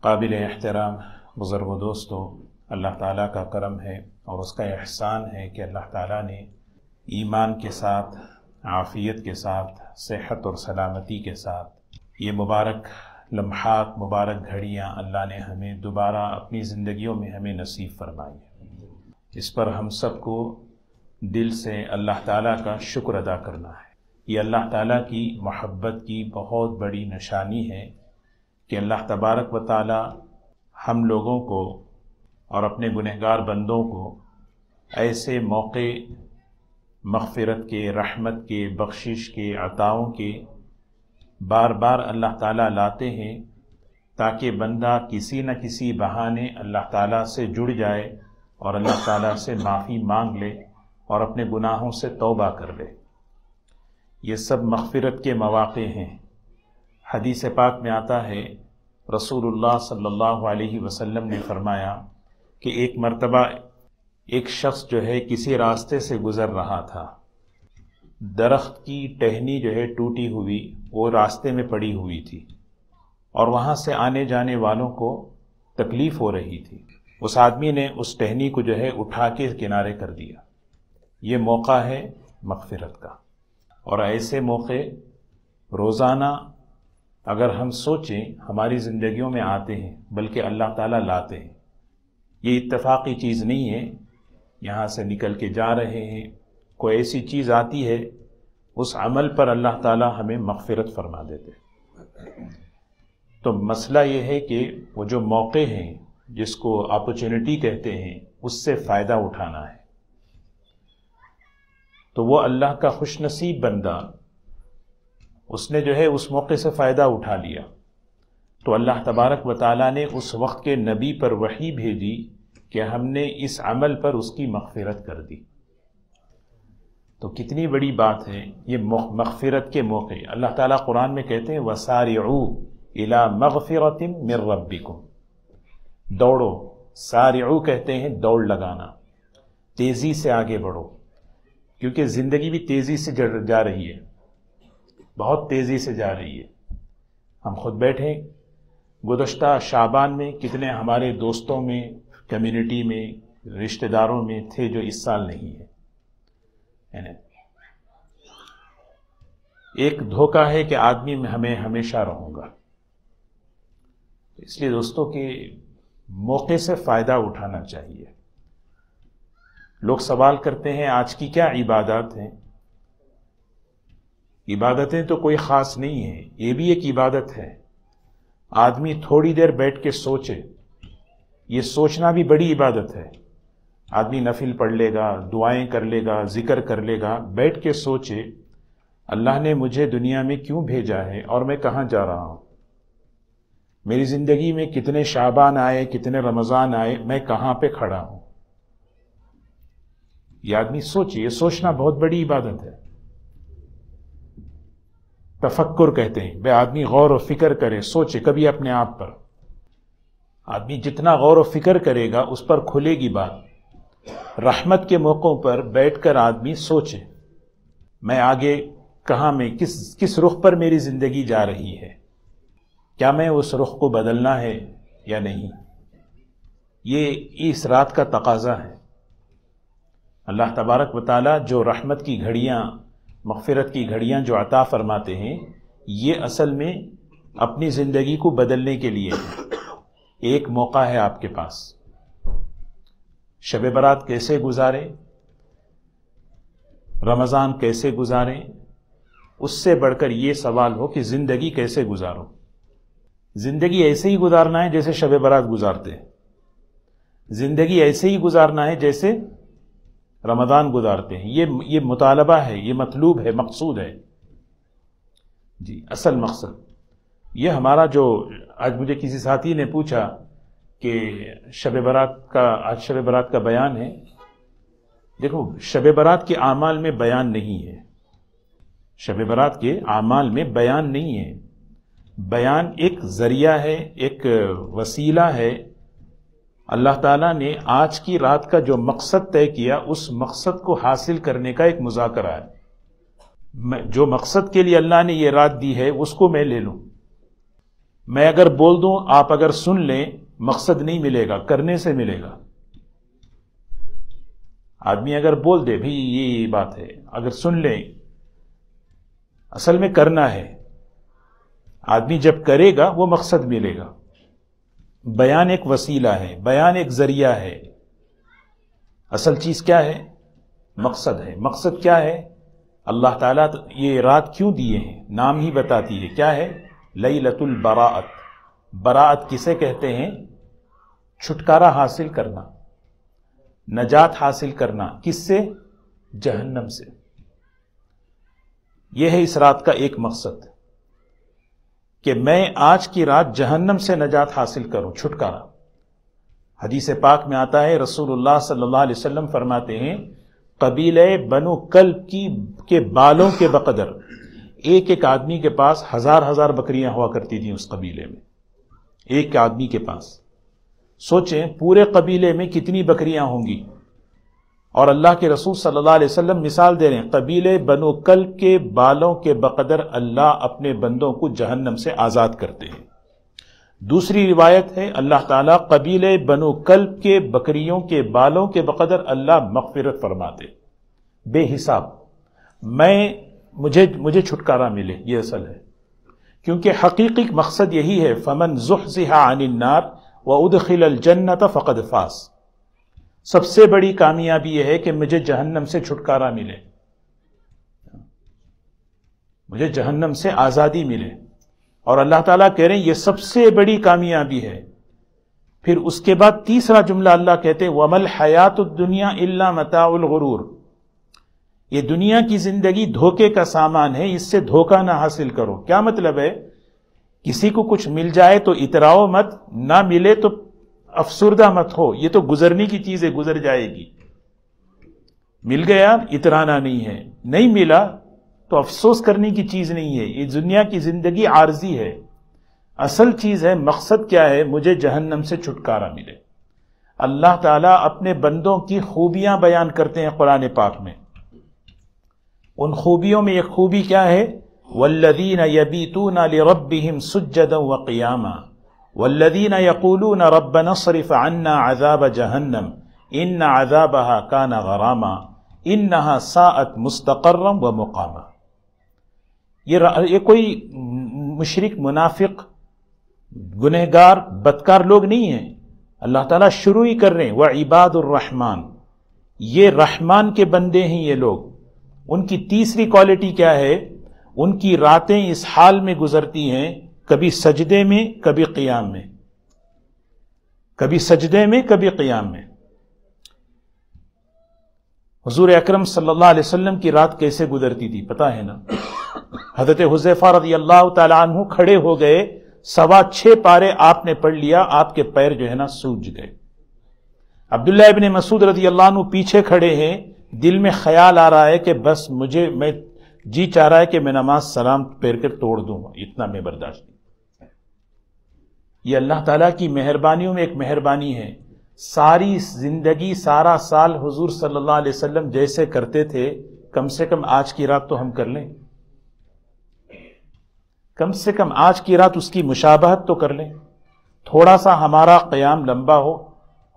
قابل احترام بزرگ و دوستو، اللہ تعالیٰ کا کرم ہے اور اس کا احسان ہے کہ اللہ تعالیٰ نے ایمان کے ساتھ، عافیت کے ساتھ، صحت اور سلامتی کے ساتھ یہ مبارک لمحات، مبارک گھڑیاں اللہ نے ہمیں دوبارہ اپنی زندگیوں میں ہمیں نصیب فرمائی ہے۔ اس پر ہم سب کو دل سے اللہ تعالیٰ کا شکر ادا کرنا ہے۔ یہ اللہ تعالیٰ کی محبت کی بہت بڑی نشانی ہے کہ اللہ تبارک و تعالیٰ ہم لوگوں کو اور اپنے گنہگار بندوں کو ایسے موقع مغفرت کے، رحمت کے، بخشش کے، عطاؤں کے بار بار اللہ تعالیٰ لاتے ہیں تاکہ بندہ کسی نہ کسی بہانے اللہ تعالیٰ سے جڑ جائے اور اللہ تعالیٰ سے معافی مانگ لے اور اپنے گناہوں سے توبہ کر لے۔ یہ سب مغفرت کے مواقع ہیں۔ حدیث پاک میں آتا ہے، رسول اللہ صلی اللہ علیہ وسلم نے فرمایا کہ ایک مرتبہ ایک شخص جو ہے کسی راستے سے گزر رہا تھا، درخت کی ٹہنی جو ہے ٹوٹی ہوئی وہ راستے میں پڑی ہوئی تھی اور وہاں سے آنے جانے والوں کو تکلیف ہو رہی تھی۔ اس آدمی نے اس ٹہنی کو جو ہے اٹھا کے کنارے کر دیا۔ یہ موقع ہے مغفرت کا، اور ایسے موقع روزانہ اگر ہم سوچیں ہماری زندگیوں میں آتے ہیں، بلکہ اللہ تعالیٰ لاتے ہیں۔ یہ اتفاقی چیز نہیں ہے، یہاں سے نکل کے جا رہے ہیں، کوئی ایسی چیز آتی ہے، اس عمل پر اللہ تعالیٰ ہمیں مغفرت فرما دیتے۔ تو مسئلہ یہ ہے کہ وہ جو موقع ہیں جس کو اپرچونٹی کہتے ہیں، اس سے فائدہ اٹھانا ہے۔ تو وہ اللہ کا خوش نصیب بندہ، اس نے جو ہے اس موقع سے فائدہ اٹھا لیا، تو اللہ تبارک و تعالیٰ نے اس وقت کے نبی پر وحی بھیجی کہ ہم نے اس عمل پر اس کی مغفرت کر دی۔ تو کتنی بڑی بات ہے یہ مغفرت کے موقع۔ اللہ تعالیٰ قرآن میں کہتے ہیں وَسَارِعُوا إِلَى مَغْفِرَةٍ مِّن رَبِّكُمْ، دوڑو، سارعو کہتے ہیں دوڑ لگانا، تیزی سے آگے بڑھو، کیونکہ زندگی بھی تیزی سے جا رہی ہے، بہت تیزی سے جا رہی ہے۔ ہم خود بیٹھے گزشتہ شعبان میں کتنے ہمارے دوستوں میں، کمیونٹی میں، رشتہ داروں میں تھے جو اس سال نہیں ہے۔ ایک دھوکہ ہے کہ آدمی میں ہمیں ہمیشہ رہوں گا۔ اس لیے دوستوں کہ موقع سے فائدہ اٹھانا چاہیے۔ لوگ سوال کرتے ہیں آج کی کیا عبادات ہیں؟ عبادتیں تو کوئی خاص نہیں ہیں، یہ بھی ایک عبادت ہے۔ آدمی تھوڑی دیر بیٹھ کے سوچے، یہ سوچنا بھی بڑی عبادت ہے۔ آدمی نفل پڑھ لے گا، دعائیں کر لے گا، ذکر کر لے گا، بیٹھ کے سوچے اللہ نے مجھے دنیا میں کیوں بھیجا ہے اور میں کہاں جا رہا ہوں، میری زندگی میں کتنے شعبان آئے، کتنے رمضان آئے، میں کہاں پہ کھڑا ہوں۔ یہ آدمی سوچے، یہ سوچنا بہت بڑی عبادت ہے۔ تفکر کہتے ہیں، بے آدمی غور و فکر کرے، سوچے کبھی اپنے آپ پر۔ آدمی جتنا غور و فکر کرے گا اس پر کھلے گی بات۔ رحمت کے موقعوں پر بیٹھ کر آدمی سوچے میں آگے کہاں، میں کس رخ پر میری زندگی جا رہی ہے، کیا میں اس رخ کو بدلنا ہے یا نہیں۔ یہ اس رات کا تقاضا ہے۔ اللہ تبارک و تعالیٰ جو رحمت کی گھڑیاں، مغفرت کی گھڑیاں جو عطا فرماتے ہیں، یہ اصل میں اپنی زندگی کو بدلنے کے لیے ہے۔ ایک موقع ہے آپ کے پاس، شب برات کیسے گزاریں، رمضان کیسے گزاریں، اس سے بڑھ کر یہ سوال ہو کہ زندگی کیسے گزارو۔ زندگی ایسے ہی گزارنا ہے جیسے شب برات گزارتے ہیں، زندگی ایسے ہی گزارنا ہے جیسے رمضان گزارتے ہیں۔ یہ مطالبہ ہے، یہ مطلوب ہے، مقصود ہے۔ جی، اصل مقصد یہ ہمارا جو آج مجھے کسی ساتھی نے پوچھا کہ آج شب برات کا بیان ہے۔ دیکھو، شب برات کے اعمال میں بیان نہیں ہے، شب برات کے اعمال میں بیان نہیں ہے۔ بیان ایک ذریعہ ہے، ایک وسیلہ ہے۔ اللہ تعالیٰ نے آج کی رات کا جو مقصد طے کیا، اس مقصد کو حاصل کرنے کا ایک مذاکرہ ہے۔ جو مقصد کے لیے اللہ نے یہ رات دی ہے اس کو میں لے لوں۔ میں اگر بول دوں، آپ اگر سن لیں، مقصد نہیں ملے گا، کرنے سے ملے گا۔ آدمی اگر بول دے بھی یہ بات ہے، اگر سن لیں، اصل میں کرنا ہے۔ آدمی جب کرے گا وہ مقصد ملے گا۔ بیان ایک وسیلہ ہے، بیان ایک ذریعہ ہے، اصل چیز کیا ہے؟ مقصد ہے۔ مقصد کیا ہے؟ اللہ تعالیٰ یہ رات کیوں دیے ہیں؟ نام ہی بتاتی ہے کیا ہے؟ لیلۃ البراءت۔ براءت کسے کہتے ہیں؟ چھٹکارا حاصل کرنا، نجات حاصل کرنا۔ کس سے؟ جہنم سے۔ یہ ہے اس رات کا ایک مقصد، کہ میں آج کی رات جہنم سے نجات حاصل کروں، چھٹکارا۔ حدیث پاک میں آتا ہے، رسول اللہ صلی اللہ علیہ وسلم فرماتے ہیں، قبیلہ بنو کلب کے بالوں کے بقدر ایک ایک آدمی کے پاس ہزار بکریاں ہوا کرتی تھیں اس قبیلے میں، ایک آدمی کے پاس۔ سوچیں پورے قبیلے میں کتنی بکریاں ہوں گی۔ اور اللہ کے رسول صلی اللہ علیہ وسلم مثال دے رہے ہیں، قبیلے بنو کلب کے بالوں کے بقدر اللہ اپنے بندوں کو جہنم سے آزاد کرتے ہیں۔ دوسری روایت ہے، اللہ تعالیٰ قبیلے بنو کلب کے بکریوں کے بالوں کے بقدر اللہ مغفرت فرماتے، بے حساب۔ مجھے چھٹکارا ملے، یہ اصل ہے، کیونکہ حقیقی مقصد یہی ہے، فمن زحزح عن النار وادخل الجنۃ فقد فاز۔ سب سے بڑی کامیابی یہ ہے کہ مجھے جہنم سے چھٹکارا ملے، مجھے جہنم سے آزادی ملے۔ اور اللہ تعالیٰ کہہ رہے ہیں یہ سب سے بڑی کامیابی ہے۔ پھر اس کے بعد تیسرا جملہ اللہ کہتے ہیں، وَمَا الْحَيَاةُ الدُّنْيَا إِلَّا مَتَاعُ الْغُرُورِ۔ یہ دنیا کی زندگی دھوکے کا سامان ہے، اس سے دھوکہ نہ حاصل کرو۔ کیا مطلب ہے؟ کسی کو کچھ مل جائے تو اتراؤ مت، نہ ملے تو افسردہ مت ہو، یہ تو گزرنے کی چیز ہے، گزر جائے گی۔ مل گیا اترانا نہیں ہے، نہیں ملا تو افسوس کرنے کی چیز نہیں ہے۔ یہ دنیا کی زندگی عارضی ہے، اصل چیز ہے، مقصد کیا ہے؟ مجھے جہنم سے چھٹکارا ملے۔ اللہ تعالیٰ اپنے بندوں کی خوبیاں بیان کرتے ہیں قرآن پاک میں۔ ان خوبیوں میں ایک خوبی کیا ہے؟ والذین یبیتون لربہم سجدا وقیاما والذین یقولون ربنا اصرف عنا عذاب جہنم ان عذابها کان غراما انہا ساءت مستقرا ومقاما۔ یہ کوئی مشرک، منافق، گنہگار، بدکار لوگ نہیں ہیں۔ اللہ تعالیٰ شروع ہی کر رہے ہیں، وعباد الرحمن، یہ رحمان کے بندے ہیں یہ لوگ۔ ان کی تیسری کوالٹی کیا ہے؟ ان کی راتیں اس حال میں گزرتی ہیں، کبھی سجدے میں کبھی قیام میں، کبھی سجدے میں کبھی قیام میں۔ حضور اکرم صلی اللہ علیہ وسلم کی رات کیسے گزرتی تھی پتہ ہے نا؟ حضرت حذیفہ رضی اللہ تعالی عنہ کھڑے ہو گئے، 6.25 پارے آپ نے پڑھ لیا، آپ کے پیر جو ہے نا سوج گئے۔ عبداللہ ابن مسعود رضی اللہ عنہ پیچھے کھڑے ہیں، دل میں خیال آ رہا ہے کہ بس میں جی چاہ رہا ہے کہ میں نماز سلام پھیر کر توڑ دوں، اتنا میں برداشت نہیں۔ یہ اللہ تعالیٰ کی مہربانیوں میں ایک مہربانی ہے۔ ساری زندگی، سارا سال حضور صلی اللہ علیہ وسلم جیسے کرتے تھے، کم سے کم آج کی رات تو ہم کر لیں، کم سے کم آج کی رات اس کی مشابہت تو کر لیں، تھوڑا سا ہمارا قیام لمبا ہو۔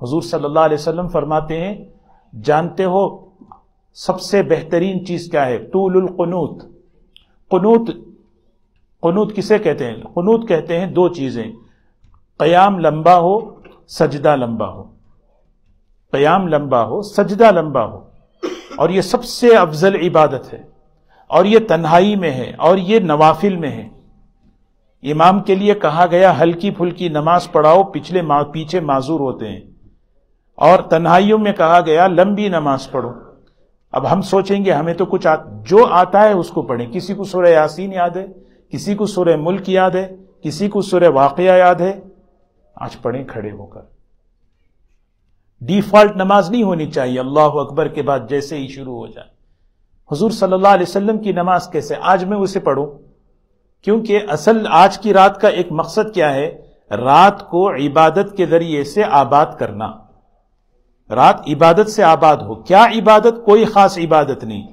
حضور صلی اللہ علیہ وسلم فرماتے ہیں، جانتے ہو سب سے بہترین چیز کیا ہے؟ طول القنوت۔ قنوت کسے کہتے ہیں؟ قنوت کہتے ہیں دو چیزیں، قیام لمبا ہو، سجدہ لمبا ہو۔ قیام لمبا ہو، سجدہ لمبا ہو، اور یہ سب سے افضل عبادت ہے، اور یہ تنہائی میں ہے، اور یہ نوافل میں ہے۔ امام کے لیے کہا گیا ہلکی پھلکی نماز پڑھاؤ، پیچھے معذور ہوتے ہیں، اور تنہائیوں میں کہا گیا لمبی نماز پڑھو۔ اب ہم سوچیں گے ہمیں تو کچھ جو آتا ہے اس کو پڑھیں۔ کسی کو سورہ یاسین یاد ہے، کسی کو سورہ ملک یاد ہے، کسی کو سورہ واقعہ یاد ہے، آج پڑھیں کھڑے ہو کر۔ ڈیفالٹ نماز نہیں ہونی چاہیے اللہ اکبر کے بعد جیسے ہی شروع ہو جائے۔ حضور صلی اللہ علیہ وسلم کی نماز کیسے آج میں اسے پڑھوں؟ کیونکہ اصل آج کی رات کا ایک مقصد کیا ہے؟ رات کو عبادت کے ذریعے سے آباد کرنا۔ رات عبادت سے آباد ہو۔ کیا عبادت؟ کوئی خاص عبادت نہیں،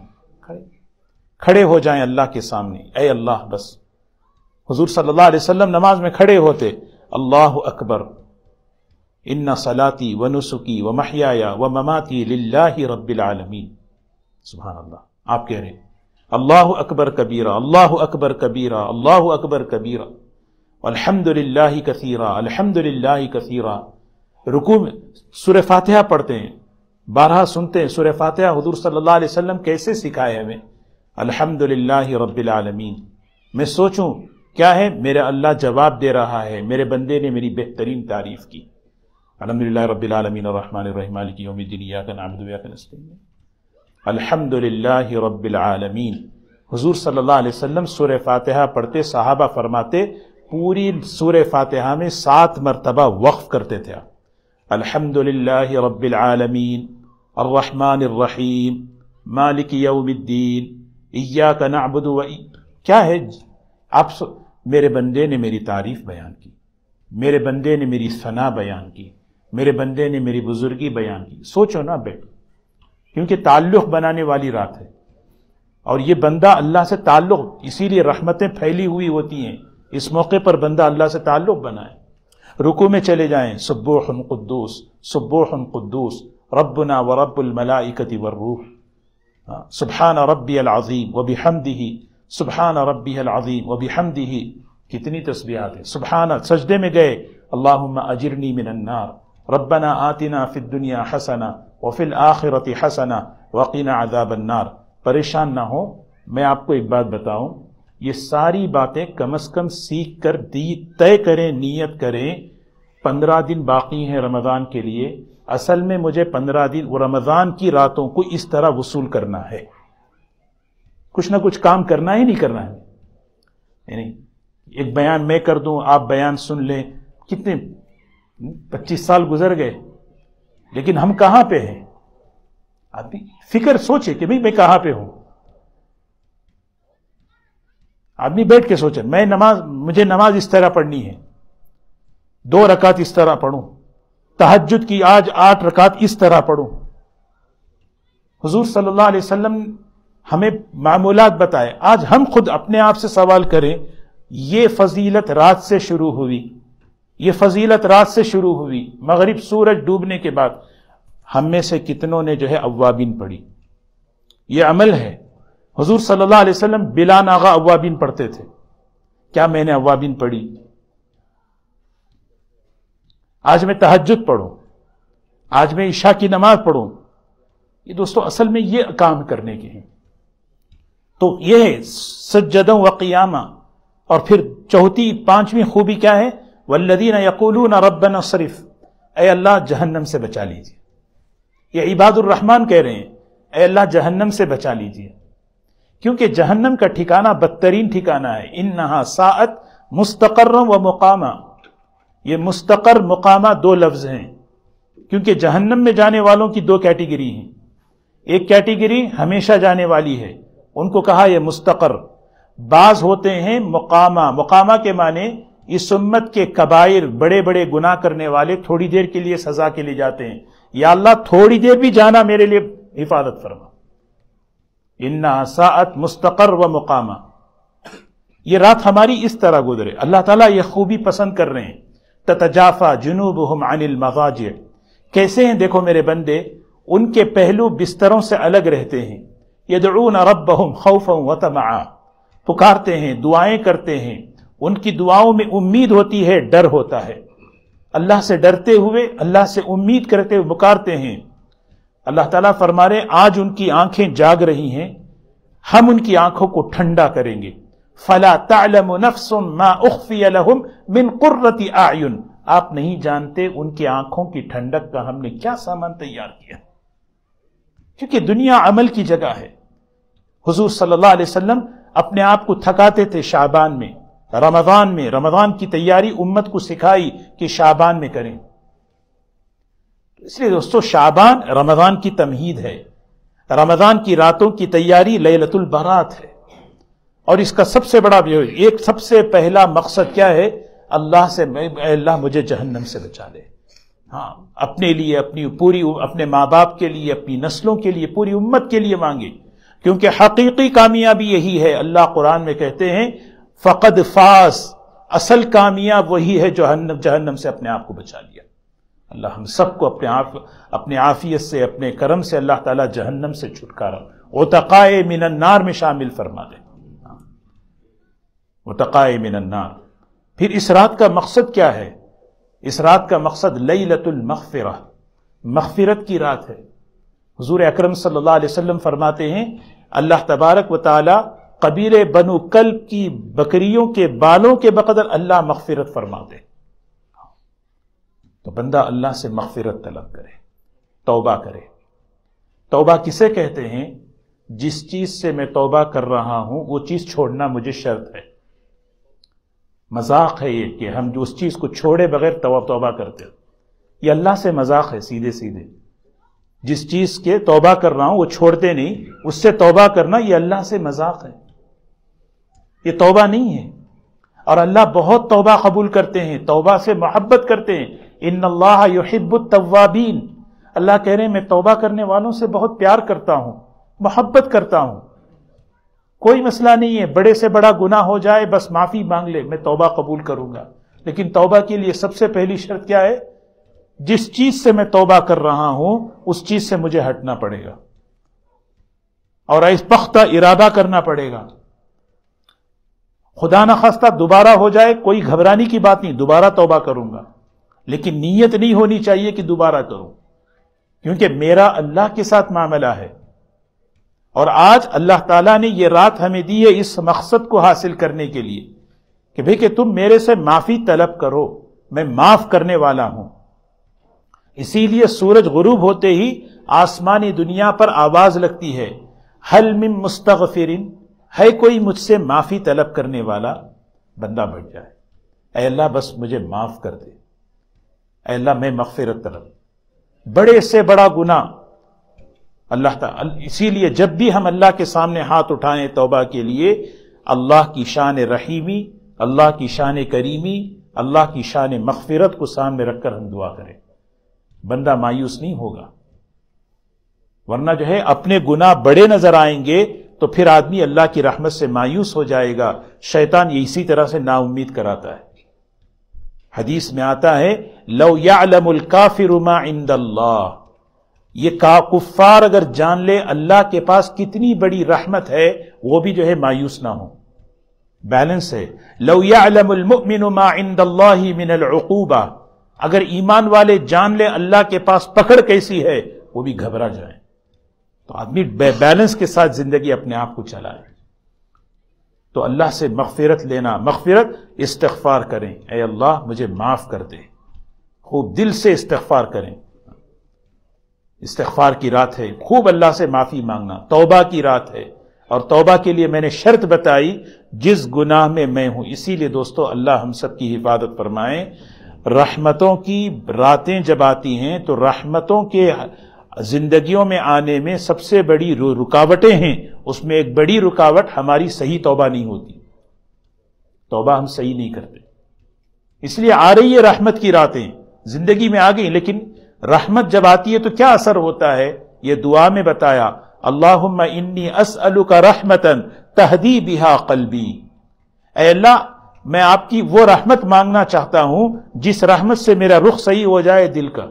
کھڑے ہو جائیں اللہ کے سامنے، اے اللہ بس حضور صلی اللہ علیہ وسلم نماز میں کھڑے ہوتے، اللہ اکبر، ان صلاتی و نسکی و محیای و مماتی للہ رب العالمین، سبحان اللہ. آپ کہہ رہے ہیں اللہ اکبر کبیرہ، اللہ اکبر کبیرہ، اللہ اکبر کبیرہ، الحمد للہ کثیرہ، الحمد للہ کثیرہ. رکوع میں سورہ فاتحہ پڑھتے ہیں، بارہا سنتے ہیں سورہ فاتحہ حضور صلی اللہ علیہ وسلم کیسے سکھائے ہمیں، الحمد للہ رب العالمین. میں سوچوں کیا ہے، میرا اللہ جواب دے رہا ہے، میرے بندے نے میری بہترین تعریف کی. الحمد للہ رب العالمین الرحمن الرحیم مالک یوم الدین ایاک نعبد و ایاک نستعین. الحمد للہ رب العالمین. حضور صلی اللہ علیہ وسلم سورہ فاتحہ پڑھتے، صحابہ فرماتے پوری سورہ فاتحہ میں 7 مرتبہ وقف کرتے تھے. الحمد للہ رب العالمین الرحمن الرحیم مالک یوم الدین ایاک نعبد و کیا ہے، آپ میرے بندے نے میری تعریف بیان کی، میرے بندے نے میری ثنا بیان کی، میرے بندے نے میری بزرگی بیان کی. سوچو نا بیٹھ، کیونکہ تعلق بنانے والی رات ہے، اور یہ بندہ اللہ سے تعلق، اسی لیے رحمتیں پھیلی ہوئی ہوتی ہیں. اس موقع پر بندہ اللہ سے تعلق بنائے. رکوع میں چلے جائیں، سبوح قدوس سبوح قدوس ربنا ورب الملائکۃ والروح، سبحان ربی العظیم وبحمدہ، سبحان ربی العظیم وبحمدہ. کتنی تسبیحات ہیں. سبحان، سجدے میں گئے، اللہم اجرنی من النار، ربنا آتنا فی الدنیا حسنہ وفی الآخرۃ حسنہ وقنا عذاب النار. پریشان نہ ہو، میں آپ کو ایک بات بتاؤں، یہ ساری باتیں کم از کم سیکھ کر طے کریں، نیت کریں. 15 دن باقی ہیں رمضان کے لیے. اصل میں مجھے 15 دن رمضان کی راتوں کو اس طرح وصول کرنا ہے، کچھ نہ کچھ کام کرنا ہی نہیں کرنا ہے. یعنی ایک بیان میں کر دوں، آپ بیان سن لیں. کتنے 25 سال گزر گئے، لیکن ہم کہاں پہ ہیں؟ آپ بھی فکر سوچے کہ میں کہاں پہ ہوں. آدمی بیٹھ کے سوچے مجھے نماز اس طرح پڑھنی ہے، 2 رکعت اس طرح پڑھوں، تہجد کی آج 8 رکعت اس طرح پڑھوں. حضور صلی اللہ علیہ وسلم ہمیں معمولات بتائے. آج ہم خود اپنے آپ سے سوال کریں، یہ فضیلت رات سے شروع ہوئی، یہ فضیلت رات سے شروع ہوئی. مغرب سورج ڈوبنے کے بعد ہم میں سے کتنوں نے جو ہے اوابین پڑھی؟ یہ عمل ہے. حضور صلی اللہ علیہ وسلم بلا ناغہ اوابین پڑھتے تھے. کیا میں نے اوابین پڑھی؟ آج میں تہجد پڑھوں، آج میں عشاء کی نماز پڑھوں. یہ دوستو اصل میں یہ کام کرنے کے ہیں. تو یہ ہے سجدوں و قیامہ. اور پھر چوتھی 5ویں خوبی کیا ہے؟ والذین یقولون ربنا اصرف، اے اللہ جہنم سے بچا لیجیے. یہ عباد الرحمن کہہ رہے ہیں، اے اللہ جہنم سے بچا لیجیے، کیونکہ جہنم کا ٹھکانہ بدترین ٹھکانہ ہے. انہا ساعت مستقر و مقامہ. یہ مستقر مقامہ 2 لفظ ہیں، کیونکہ جہنم میں جانے والوں کی 2 کیٹیگری ہیں. ایک کیٹیگری ہمیشہ جانے والی ہے، ان کو کہا یہ مستقر. بعض ہوتے ہیں مقامہ. مقامہ کے معنی اس امت کے کبائر، بڑے بڑے گناہ کرنے والے تھوڑی دیر کے لیے سزا کے لیے جاتے ہیں. یا اللہ تھوڑی دیر بھی جانا میرے لیے حفاظت فرما. انہا ساعت مستقر و مقامہ. یہ رات ہماری اس طرح گزرے. اللہ تعالیٰ یہ خوبی پسند کر رہے ہیں. تتجافا جنوبہم عن المضاجع. کیسے ہیں دیکھو میرے بندے، ان کے پہلو بستروں سے الگ رہتے ہیں. یدعون ربہم خوفا وطمعا. پکارتے ہیں، دعائیں کرتے ہیں. ان کی دعاؤں میں امید ہوتی ہے، ڈر ہوتا ہے. اللہ سے ڈرتے ہوئے، اللہ سے امید کرتے ہوئے پکارتے ہیں. اللہ تعالیٰ فرما رہے آج ان کی آنکھیں جاگ رہی ہیں، ہم ان کی آنکھوں کو ٹھنڈا کریں گے. فلا تعلم نفس ما اخفی لهم من قرۃ اعین. آپ نہیں جانتے ان کی آنکھوں کی ٹھنڈک کا ہم نے کیا سامان تیار کیا، کیونکہ دنیا عمل کی جگہ ہے. حضور صلی اللہ علیہ وسلم اپنے آپ کو تھکاتے تھے شعبان میں، رمضان میں. رمضان کی تیاری امت کو سکھائی کہ شعبان میں کریں. اس لیے دوستو شعبان رمضان کی تمہید ہے. رمضان کی راتوں کی تیاری لیلۃ البرات ہے. اور اس کا سب سے بڑا ایک سب سے پہلا مقصد کیا ہے؟ اللہ سے، اے اللہ مجھے جہنم سے بچا لے. ہاں، اپنے لیے، اپنے ماں باپ کے لیے، اپنی نسلوں کے لیے، پوری امت کے لیے مانگے، کیونکہ حقیقی کامیابی یہی ہے. اللہ قرآن میں کہتے ہیں فقد فاز، اصل کامیاب وہی ہے جو جہنم سے اپنے آپ کو بچا لیا۔ اللہ ہم سب کو اپنے عافیت سے، اپنے کرم سے اللہ تعالیٰ جہنم سے چھٹکارا، عتقائے من النار میں شامل فرما دے، عتقائے من النار۔ پھر اس رات کا مقصد کیا ہے؟ اس رات کا مقصد لیلۃ المغفرہ، مغفرت کی رات ہے۔ حضور اکرم صلی اللہ علیہ وسلم فرماتے ہیں اللہ تبارک و تعالی قبیلے بنو کلب کی بکریوں کے بالوں کے بقدر اللہ مغفرت فرماتے ہیں۔ تو بندہ اللہ سے مغفرت طلب کرے، توبہ کرے۔ توبہ کسے کہتے ہیں؟ جس چیز سے میں توبہ کر رہا ہوں وہ چیز چھوڑنا مجھے شرط ہے۔ مذاق ہے یہ کہ ہم جو اس چیز کو چھوڑے بغیر توبہ کرتے ہیں، یہ اللہ سے مذاق ہے سیدھے سیدھے۔ جس چیز کے توبہ کر رہا ہوں وہ چھوڑتے نہیں، اس سے توبہ کرنا یہ اللہ سے مذاق ہے، یہ توبہ نہیں ہے۔ اور اللہ بہت توبہ قبول کرتے ہیں، توبہ سے محبت کرتے ہیں۔ ان اللہ یحب التوابین، اللہ کہہ رہے ہیں میں توبہ کرنے والوں سے بہت پیار کرتا ہوں، محبت کرتا ہوں۔ کوئی مسئلہ نہیں ہے، بڑے سے بڑا گناہ ہو جائے بس معافی مانگ لے، میں توبہ قبول کروں گا۔ لیکن توبہ کے لیے سب سے پہلی شرط کیا ہے؟ جس چیز سے میں توبہ کر رہا ہوں اس چیز سے مجھے ہٹنا پڑے گا، اور اس پختہ ارادہ کرنا پڑے گا۔ خدا نخواستہ دوبارہ ہو جائے، کوئی گھبرانے کی بات نہیں، دوبارہ توبہ کروں گا، لیکن نیت نہیں ہونی چاہیے کہ دوبارہ کروں، کیونکہ میرا اللہ کے ساتھ معاملہ ہے۔ اور آج اللہ تعالیٰ نے یہ رات ہمیں دی ہے اس مقصد کو حاصل کرنے کے لیے کہ بھئی کہ تم میرے سے معافی طلب کرو، میں معاف کرنے والا ہوں۔ اسی لیے سورج غروب ہوتے ہی آسمانی دنیا پر آواز لگتی ہے، حل من مستغفر، ہے کوئی مجھ سے معافی طلب کرنے والا؟ بندہ بڑھ جائے، اے اللہ بس مجھے معاف کر دے، اے اللہ میں مغفرت طلب، بڑے سے بڑا گناہ اللہ تعالی۔ اسی لیے جب بھی ہم اللہ کے سامنے ہاتھ اٹھائیں توبہ کے لیے، اللہ کی شان رحیمی، اللہ کی شان کریمی، اللہ کی شان مغفرت کو سامنے رکھ کر ہم دعا کریں، بندہ مایوس نہیں ہوگا۔ ورنہ جو ہے اپنے گناہ بڑے نظر آئیں گے تو پھر آدمی اللہ کی رحمت سے مایوس ہو جائے گا۔ شیطان یہ اسی طرح سے نا امید کراتا ہے۔ حدیث میں آتا ہے لو یعلم الکافر ما عند اللہ، یہ کفار اگر جان لے اللہ کے پاس کتنی بڑی رحمت ہے وہ بھی جو ہے مایوس نہ ہو۔ بیلنس ہے، لو یعلم المؤمن ما عند اللہ من العقوبہ، اگر ایمان والے جان لے اللہ کے پاس پکڑ کیسی ہے وہ بھی گھبرا جائیں۔ تو آدمی بیلنس کے ساتھ زندگی اپنے آپ کو چلائے۔ تو اللہ سے مغفرت لینا، مغفرت استغفار کریں، اے اللہ مجھے معاف کر دے، خوب دل سے استغفار کریں۔ استغفار کی رات ہے، خوب اللہ سے معافی مانگنا، توبہ کی رات ہے۔ اور توبہ کے لیے میں نے شرط بتائی، جس گناہ میں میں ہوں۔ اسی لیے دوستو اللہ ہم سب کی حفاظت فرمائے۔ رحمتوں کی راتیں جب آتی ہیں تو رحمتوں کے زندگیوں میں آنے میں سب سے بڑی رکاوٹیں ہیں، اس میں ایک بڑی رکاوٹ ہماری صحیح توبہ نہیں ہوتی، توبہ ہم صحیح نہیں کرتے۔ اس لیے آ رہی ہے رحمت کی راتیں، زندگی میں آ گئی، لیکن رحمت جب آتی ہے تو کیا اثر ہوتا ہے؟ یہ دعا میں بتایا، اللہم انی اسألک رحمتا تہدی بہا قلبی، اے اللہ میں آپ کی وہ رحمت مانگنا چاہتا ہوں جس رحمت سے میرا رخ صحیح ہو جائے دل کا۔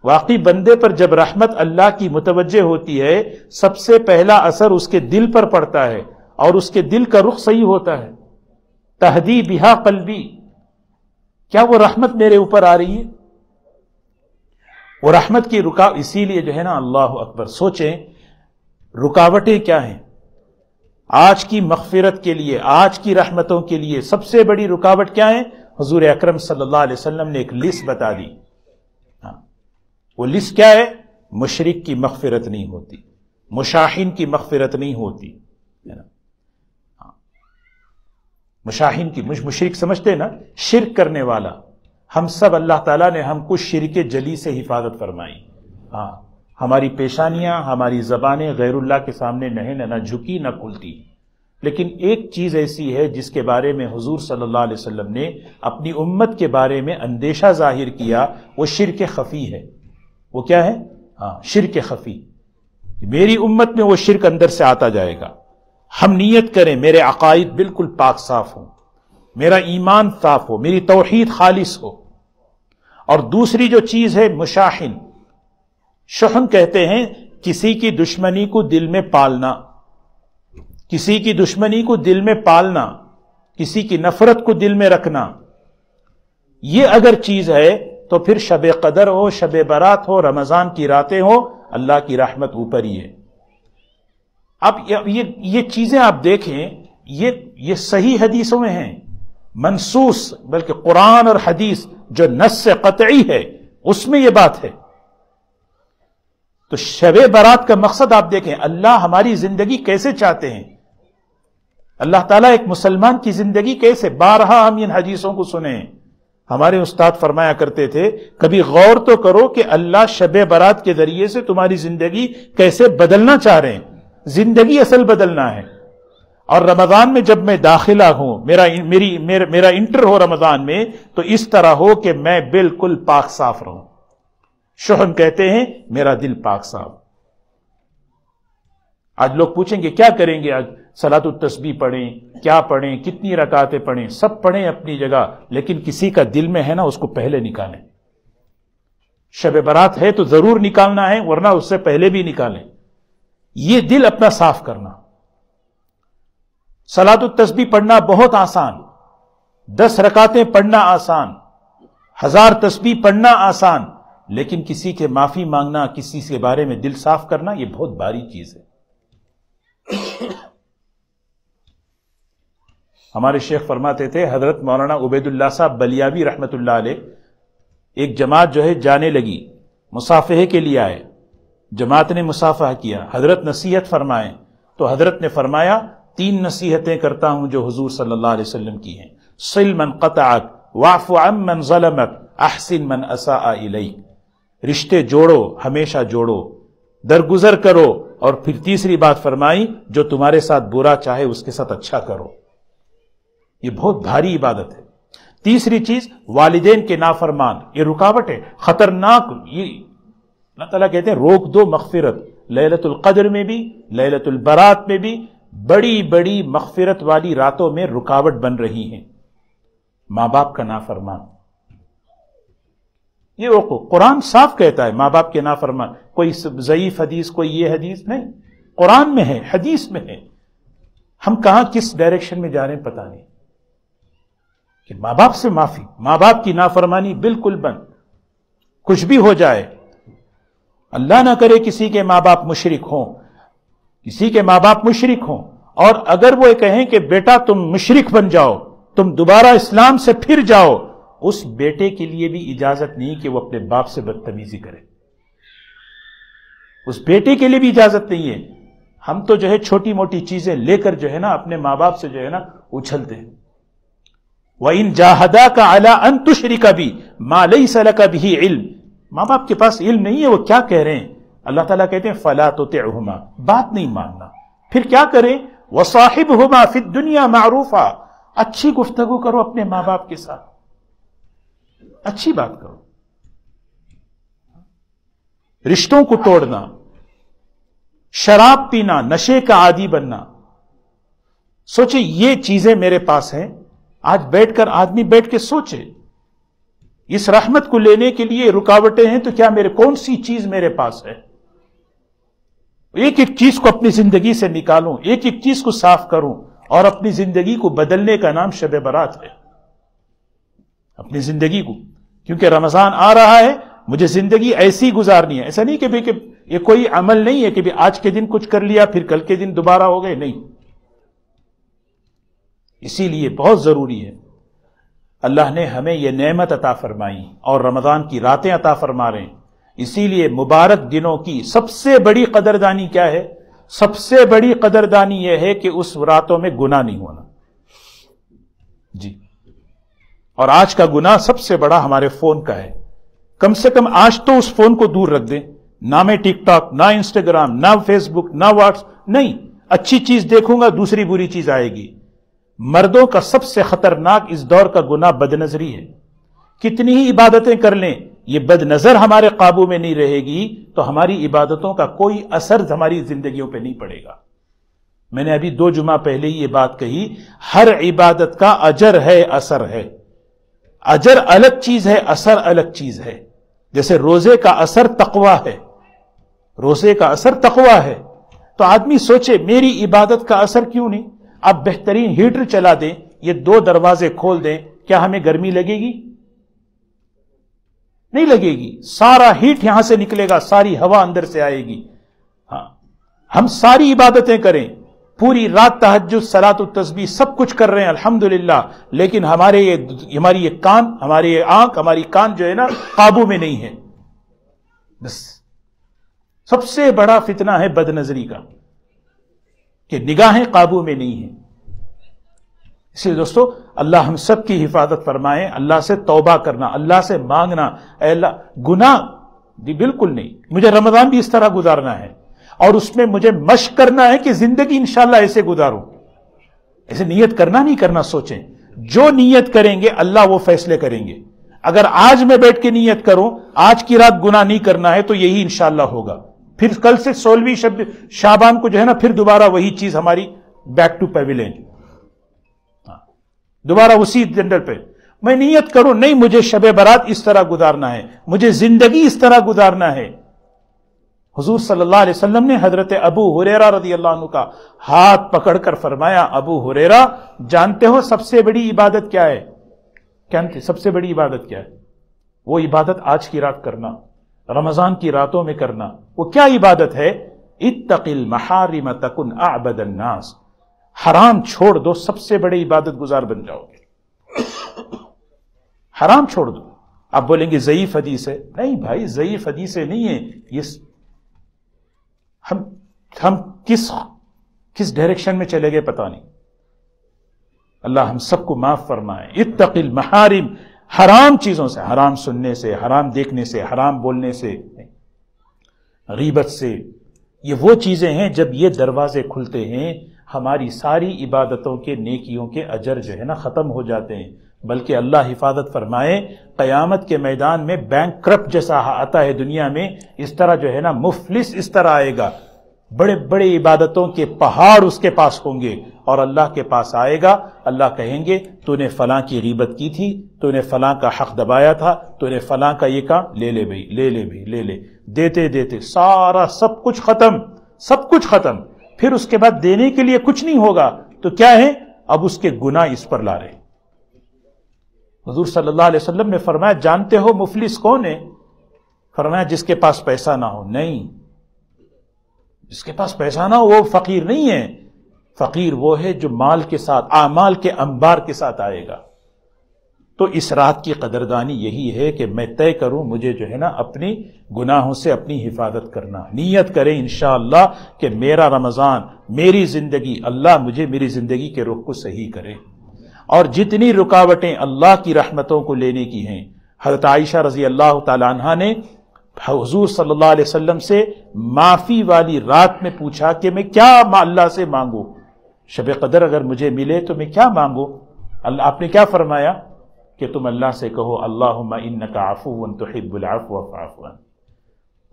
واقعی بندے پر جب رحمت اللہ کی متوجہ ہوتی ہے سب سے پہلا اثر اس کے دل پر پڑتا ہے اور اس کے دل کا رخ صحیح ہوتا ہے۔ تہدی بہا قلبی، کیا وہ رحمت میرے اوپر آ رہی ہے؟ وہ رحمت کی اسی لیے جو ہے نا، اللہ اکبر، سوچیں رکاوٹیں کیا ہیں آج کی مغفرت کے لیے، آج کی رحمتوں کے لیے۔ سب سے بڑی رکاوٹ کیا ہے؟ حضور اکرم صلی اللہ علیہ وسلم نے ایک لسٹ بتا دی۔ وہ لسٹ کیا ہے؟ مشرک کی مغفرت نہیں ہوتی، مشاہین کی مغفرت نہیں ہوتی، مشاہین کی، مشرک سمجھتے نا شرک کرنے والا۔ ہم سب اللہ تعالیٰ نے ہم کو شرک جلی سے حفاظت فرمائی۔ ہماری پیشانیاں، ہماری زبانیں غیر اللہ کے سامنے نہ جھکی نہ کھلتی۔ لیکن ایک چیز ایسی ہے جس کے بارے میں حضور صلی اللہ علیہ وسلم نے اپنی امت کے بارے میں اندیشہ ظاہر کیا، وہ شرک خفی ہے۔ وہ کیا ہے؟ شرک خفی۔ میری امت میں وہ شرک اندر سے آتا جائے گا۔ ہم نیت کریں میرے عقائد بالکل پاک صاف ہوں، میرا ایمان صاف ہو، میری توحید خالص ہو۔ اور دوسری جو چیز ہے مشاحن، شحن کہتے ہیں کسی کی دشمنی کو دل میں پالنا، کسی کی دشمنی کو دل میں پالنا، کسی کی نفرت کو دل میں رکھنا، یہ اگر چیز ہے تو پھر شب قدر ہو، شب برات ہو، رمضان کی راتیں ہو، اللہ کی رحمت اوپر ہی ہے۔ اب یہ چیزیں آپ دیکھیں، یہ صحیح حدیثوں میں ہیں، منصوص، بلکہ قرآن اور حدیث جو نص قطعی ہے اس میں یہ بات ہے۔ تو شب برات کا مقصد آپ دیکھیں، اللہ ہماری زندگی کیسے چاہتے ہیں، اللہ تعالیٰ ایک مسلمان کی زندگی کیسے، بارہا ہم ان حدیثوں کو سنیں۔ ہمارے استاد فرمایا کرتے تھے کبھی غور تو کرو کہ اللہ شب برات کے ذریعے سے تمہاری زندگی کیسے بدلنا چاہ رہے ہیں، زندگی اصل بدلنا ہے۔ اور رمضان میں جب میں داخلہ ہوں، میرا انٹر ہو رمضان میں، تو اس طرح ہو کہ میں بالکل پاک صاف رہوں۔ شحن کہتے ہیں میرا دل پاک صاف۔ آج لوگ پوچھیں گے کیا کریں گے، آج صلاۃ التسبیح پڑھیں، کیا پڑھیں، کتنی رکعتیں پڑھیں، سب پڑھیں اپنی جگہ، لیکن کسی کا دل میں ہے نا اس کو پہلے نکالیں۔ شب برات ہے تو ضرور نکالنا ہے، ورنہ اس سے پہلے بھی نکالیں۔ یہ دل اپنا صاف کرنا۔ صلاۃ التسبیح پڑھنا بہت آسان، 10 رکعتیں پڑھنا آسان، 1000 تسبیح پڑھنا آسان، لیکن کسی کے معافی مانگنا، کسی کے بارے میں دل صاف کرنا، یہ بہت باری چیز ہے۔ ہمارے شیخ فرماتے تھے، حضرت مولانا عبید اللہ صاحب بلیاوی رحمت اللہ علیہ، ایک جماعت جو ہے جانے لگی، مصافحے کے لیے آئے، جماعت نے مصافحہ کیا، حضرت نصیحت فرمائے تو حضرت نے فرمایا 3 نصیحتیں کرتا ہوں جو حضور صلی اللہ علیہ وسلم کی ہیں، صل من قطعک، واعف عن من ظلمک، احسن من اساء الیک، رشتے جوڑو، ہمیشہ جوڑو، درگزر کرو، اور پھر تیسری بات فرمائی جو تمہارے ساتھ برا چاہے اس کے ساتھ اچھا کرو۔ یہ بہت بھاری عبادت ہے۔ تیسری چیز والدین کے نافرمان، یہ رکاوٹ ہے، خطرناک، یہ اللہ تعالیٰ کہتے ہیں روک دو مغفرت، لیلۃ القدر میں بھی، لیلۃ البرات میں بھی، بڑی بڑی مغفرت والی راتوں میں رکاوٹ بن رہی ہیں۔ ماں باپ کا نافرمان، یہ عقوق قرآن صاف کہتا ہے، ماں باپ کے نافرمان، کوئی ضعیف حدیث، کوئی یہ حدیث نہیں، قرآن میں ہے، حدیث میں ہے۔ ہم کہاں کس ڈائریکشن میں جا رہے ہیں پتہ نہیں، کہ ماں باپ سے معافی، ماں باپ کی نافرمانی بالکل بند۔ کچھ بھی ہو جائے، اللہ نہ کرے کسی کے ماں باپ مشرک ہوں، کسی کے ماں باپ مشرک ہوں، اور اگر وہ کہیں کہ بیٹا تم مشرک بن جاؤ، تم دوبارہ اسلام سے پھر جاؤ، اس بیٹے کے لیے بھی اجازت نہیں کہ وہ اپنے باپ سے بدتمیزی کرے، اس بیٹے کے لیے بھی اجازت نہیں ہے۔ ہم تو جو ہے چھوٹی موٹی چیزیں لے کر جو ہے نا اپنے ماں باپ سے جو ہے نا اچھلتے ہیں۔ وَإِن جَاهَدَاكَ عَلَىٰ أَن تُشْرِكَ بِي مَا لَيْسَ لَكَ بِهِ عِلْمٍ، ماں باپ کے پاس علم نہیں ہے وہ کیا کہہ رہے ہیں، اللہ تعالیٰ کہتے ہیں فَلَا تُطِعْهُمَا، بات نہیں ماننا۔ پھر کیا کریں، وَصَاحِبْهُمَا فِي الدُّنْيَا مَعْرُوفًا، اچھی گفتگو کرو اپنے ماں باپ کے ساتھ، اچھی بات کرو۔ رشتوں کو توڑنا، شراب پینا، نشے کا عادی بننا، سوچے یہ چیزیں میرے پاس ہیں، آج بیٹھ کر آدمی بیٹھ کے سوچے، اس رحمت کو لینے کے لیے رکاوٹیں ہیں تو کیا کون سی چیز میرے پاس ہے؟ ایک ایک چیز کو اپنی زندگی سے نکالوں، ایک ایک چیز کو صاف کروں، اور اپنی زندگی کو بدلنے کا نام شب برات ہے۔ اپنی زندگی کو، کیونکہ رمضان آ رہا ہے، مجھے زندگی ایسی گزارنی ہے، ایسا نہیں کہ یہ کوئی عمل نہیں ہے کہ آج کے دن کچھ کر لیا پھر کل کے دن دوبارہ ہو گئے، نہیں۔ اسی لیے بہت ضروری ہے، اللہ نے ہمیں یہ نعمت عطا فرمائی اور رمضان کی راتیں عطا فرما رہے ہیں، اسی لیے مبارک دنوں کی سب سے بڑی قدردانی کیا ہے؟ سب سے بڑی قدردانی یہ ہے کہ اس راتوں میں گناہ نہیں ہونا۔ جی، اور آج کا گناہ سب سے بڑا ہمارے فون کا ہے۔ کم سے کم آج تو اس فون کو دور رکھ دیں، نہ میں ٹک ٹاک، نہ انسٹاگرام، نہ فیس بک، نہ واٹس، نہیں، اچھی چیز دیکھوں گا دوسری بری چیز آئے گی۔ مردوں کا سب سے خطرناک اس دور کا گناہ بد نظری ہے۔ کتنی ہی عبادتیں کر لیں، یہ بد نظر ہمارے قابو میں نہیں رہے گی تو ہماری عبادتوں کا کوئی اثر ہماری زندگیوں پہ نہیں پڑے گا۔ میں نے ابھی 2 جمعہ پہلے ہی یہ بات کہی، ہر عبادت کا اجر ہے، اثر ہے۔ اجر الگ چیز ہے، اثر الگ چیز ہے۔ جیسے روزے کا اثر تقویٰ ہے، روزے کا اثر تقویٰ ہے، تو آدمی سوچے میری عبادت کا اثر کیوں نہیں؟ اب بہترین ہیٹر چلا دیں، یہ 2 دروازے کھول دیں، کیا ہمیں گرمی لگے گی؟ نہیں لگے گی، سارا ہیٹ یہاں سے نکلے گا، ساری ہوا اندر سے آئے گی۔ ہاں، ہم ساری عبادتیں کریں، پوری رات تہجد، صلاۃ التسبیح سب کچھ کر رہے ہیں الحمدللہ، لیکن ہماری یہ کان، ہماری یہ آنکھ، ہماری کان جو ہے نا قابو میں نہیں ہے۔ بس سب سے بڑا فتنہ ہے بد نظری کا، کہ نگاہیں قابو میں نہیں ہیں۔ اس لیے دوستو اللہ ہم سب کی حفاظت فرمائے، اللہ سے توبہ کرنا، اللہ سے مانگنا، اے اللہ گناہ دی بالکل نہیں، مجھے رمضان بھی اس طرح گزارنا ہے، اور اس میں مجھے مشق کرنا ہے کہ زندگی انشاءاللہ ایسے گزاروں۔ ایسے نیت کرنا نہیں کرنا، سوچیں جو نیت کریں گے اللہ وہ فیصلے کریں گے۔ اگر آج میں بیٹھ کے نیت کروں آج کی رات گناہ نہیں کرنا ہے تو یہی انشاءاللہ ہوگا، پھر کل سے 16ویں شعبان کو جو ہے نا پھر دوبارہ وہی چیز ہماری بیک ٹو پیویلین، دوبارہ اسی جنڈر پہ میں نیت کروں، نہیں مجھے شب برات اس طرح گزارنا ہے، مجھے زندگی اس طرح گزارنا ہے۔ حضور صلی اللہ علیہ وسلم نے حضرت ابو ہریرہ رضی اللہ عنہ کا ہاتھ پکڑ کر فرمایا، ابو ہریرہ جانتے ہو سب سے بڑی عبادت کیا ہے؟ کیا سب سے بڑی عبادت کیا ہے؟ وہ عبادت آج کی رات کرنا، رمضان کی راتوں میں کرنا۔ وہ کیا عبادت ہے؟ اتق المحارم تکن اعبد الناس، حرام چھوڑ دو، سب سے بڑے عبادت گزار بن جاؤ گے۔ حرام چھوڑ دو۔ آپ بولیں گے ضعیف حدیث ہے، نہیں بھائی ضعیف حدیث نہیں ہے، یہ ہم کس ڈائریکشن میں چلے گئے پتہ نہیں۔ اللہ ہم سب کو معاف فرمائے۔ اتق المحارم، حرام چیزوں سے، حرام سننے سے، حرام دیکھنے سے، حرام بولنے سے، غیبت سے، یہ وہ چیزیں ہیں جب یہ دروازے کھلتے ہیں ہماری ساری عبادتوں کے، نیکیوں کے اجر جو ہے نا ختم ہو جاتے ہیں۔ بلکہ اللہ حفاظت فرمائے قیامت کے میدان میں بینک کرپٹ جیسا آتا ہے دنیا میں، اس طرح جو ہے نا مفلس اس طرح آئے گا، بڑے بڑے عبادتوں کے پہاڑ اس کے پاس ہوں گے، اور اللہ کے پاس آئے گا، اللہ کہیں گے تو نے فلاں کی غیبت کی تھی، تو نے فلاں کا حق دبایا تھا، تو نے فلاں کا یہ کام، لے لے بھائی، لے لے بھائی، لے لے، دیتے دیتے سارا سب کچھ ختم، سب کچھ ختم۔ پھر اس کے بعد دینے کے لیے کچھ نہیں ہوگا، تو کیا ہے؟ اب اس کے گناہ اس پر لا رہے۔ حضور صلی اللہ علیہ وسلم نے فرمایا جانتے ہو مفلس کون ہے؟ فرمایا جس کے پاس پیسہ نہ ہو۔ نہیں، جس کے پاس پیسہ نہ ہو وہ فقیر نہیں ہے، فقیر وہ ہے جو مال کے ساتھ، اعمال کے انبار کے ساتھ آئے گا۔ تو اس رات کی قدردانی یہی ہے کہ میں طے کروں مجھے جو ہے نا اپنی گناہوں سے اپنی حفاظت کرنا، نیت کریں انشاءاللہ کہ میرا رمضان، میری زندگی، اللہ مجھے میری زندگی کے رخ کو صحیح کرے۔ اور جتنی رکاوٹیں اللہ کی رحمتوں کو لینے کی ہیں، حضرت عائشہ رضی اللہ تعالی عنہا نے حضور صلی اللہ علیہ وسلم سے معافی والی رات میں پوچھا کہ میں کیا اللہ سے مانگوں، شب قدر اگر مجھے ملے تو میں کیا مانگوں؟ اللہ آپ نے کیا فرمایا کہ تم اللہ سے کہو اللہم انک عفو تحب العفو فاعف عنی۔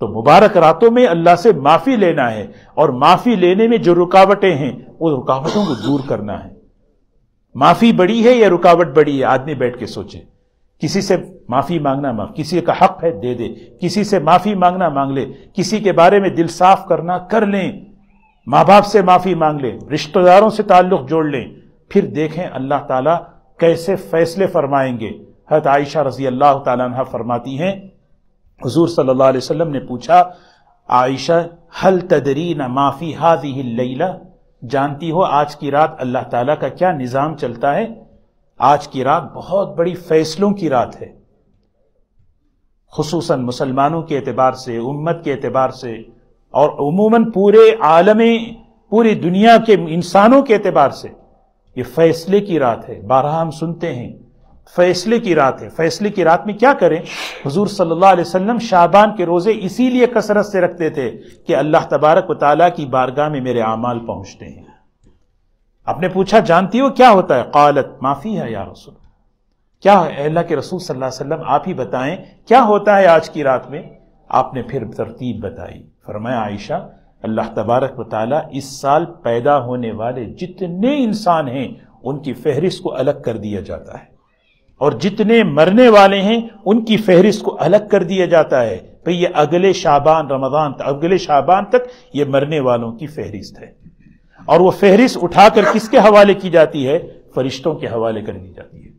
تو مبارک راتوں میں اللہ سے معافی لینا ہے، اور معافی لینے میں جو رکاوٹیں ہیں وہ رکاوٹوں کو دور کرنا ہے۔ معافی بڑی ہے یا رکاوٹ بڑی ہے؟ آدمی بیٹھ کے سوچے۔ کسی سے معافی مانگنا معاف، کسی کا حق ہے دے دے، کسی سے معافی مانگنا مانگ لے، کسی کے بارے میں دل صاف کرنا کر لیں، ماں باپ سے معافی مانگ لیں، رشتہ داروں سے تعلق جوڑ لیں، پھر دیکھیں اللہ تعالیٰ کیسے فیصلے فرمائیں گے۔ حضرت عائشہ رضی اللہ تعالیٰ عنہ فرماتی ہیں حضور صلی اللہ علیہ وسلم نے پوچھا عائشہ هل تدرین ما فی هذه اللیلہ، جانتی ہو آج کی رات اللہ تعالیٰ کا کیا نظام چلتا ہے؟ آج کی رات بہت بڑی فیصلوں کی رات ہے، خصوصاً مسلمانوں کے اعتبار سے، امت کے اعتبار سے، اور عموماً پورے عالم، پوری دنیا کے انسانوں کے اعتبار سے یہ فیصلے کی رات ہے۔ بارہا ہم سنتے ہیں فیصلے کی رات ہے۔ فیصلے کی رات میں کیا کریں؟ حضور صلی اللہ علیہ وسلم شعبان کے روزے اسی لیے کثرت سے رکھتے تھے کہ اللہ تبارک و تعالیٰ کی بارگاہ میں میرے اعمال پہنچتے ہیں۔ آپ نے پوچھا جانتی ہو کیا ہوتا ہے؟ قالت ما فیہا یا رسول، کیا ہے اللہ کے رسول صلی اللہ علیہ وسلم آپ ہی بتائیں کیا ہوتا ہے آج کی رات میں؟ آپ نے پھر ترتیب بتائی، فرمایا عائشہ اللہ تبارک و تعالیٰ اس سال پیدا ہونے والے جتنے انسان ہیں ان کی فہرست کو الگ کر دیا جاتا ہے، اور جتنے مرنے والے ہیں ان کی فہرست کو الگ کر دیا جاتا ہے. بھئی یہ اگلے شعبان تک یہ مرنے والوں کی فہرست ہے، اور وہ فہرست اٹھا کر کس کے حوالے کی جاتی ہے؟ فرشتوں کے حوالے کر دی جاتی ہے.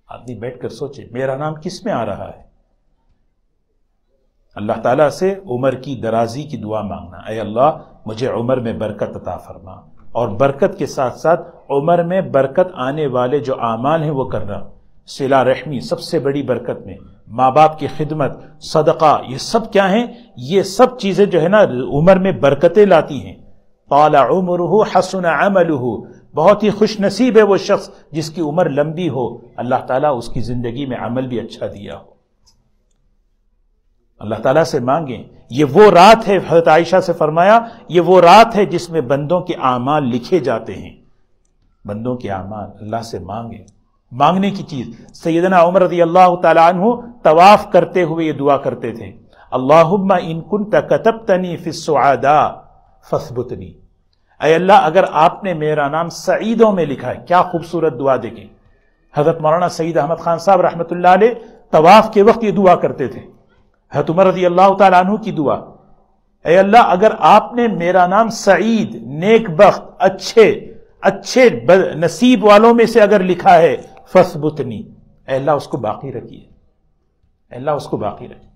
آدمی بیٹھ کر سوچے میرا نام کس میں آ رہا ہے. اللہ تعالیٰ سے عمر کی درازی کی دعا مانگنا، اے اللہ مجھے عمر میں برکت عطا فرما، اور برکت کے ساتھ ساتھ عمر میں برکت آنے والے جو اعمال ہیں وہ کرنا. صلہ رحمی سب سے بڑی برکت میں، ماں باپ کی خدمت، صدقہ، یہ سب کیا ہیں؟ یہ سب چیزیں جو ہے نا عمر میں برکتیں لاتی ہیں. طال عمرہ حسن عملہ، بہت ہی خوش نصیب ہے وہ شخص جس کی عمر لمبی ہو، اللہ تعالیٰ اس کی زندگی میں عمل بھی اچھا دیا ہو. اللہ تعالیٰ سے مانگیں. یہ وہ رات ہے، حضرت عائشہ سے فرمایا یہ وہ رات ہے جس میں بندوں کے اعمال لکھے جاتے ہیں. بندوں کے اعمال اللہ سے مانگیں. مانگنے کی چیز، سیدنا عمر رضی اللہ تعالی عنہ طواف کرتے ہوئے یہ دعا کرتے تھے، اللہم ان کنت کتبتنی فی السعداء فاثبتنی. اے اللہ اگر آپ نے میرا نام سعیدوں میں لکھا ہے. کیا خوبصورت دعا دیکھیں. حضرت مولانا سعید احمد خان صاحب رحمۃ اللہ علیہ طواف کے وقت یہ دعا کرتے تھے. حضرت عمر رضی اللہ تعالیٰ عنہ کی دعا، اے اللہ اگر آپ نے میرا نام سعید، نیک بخت، اچھے نصیب والوں میں سے اگر لکھا ہے، فثبتنی، اے اللہ اس کو باقی رکھیے. اے اللہ اس کو باقی رکھیے.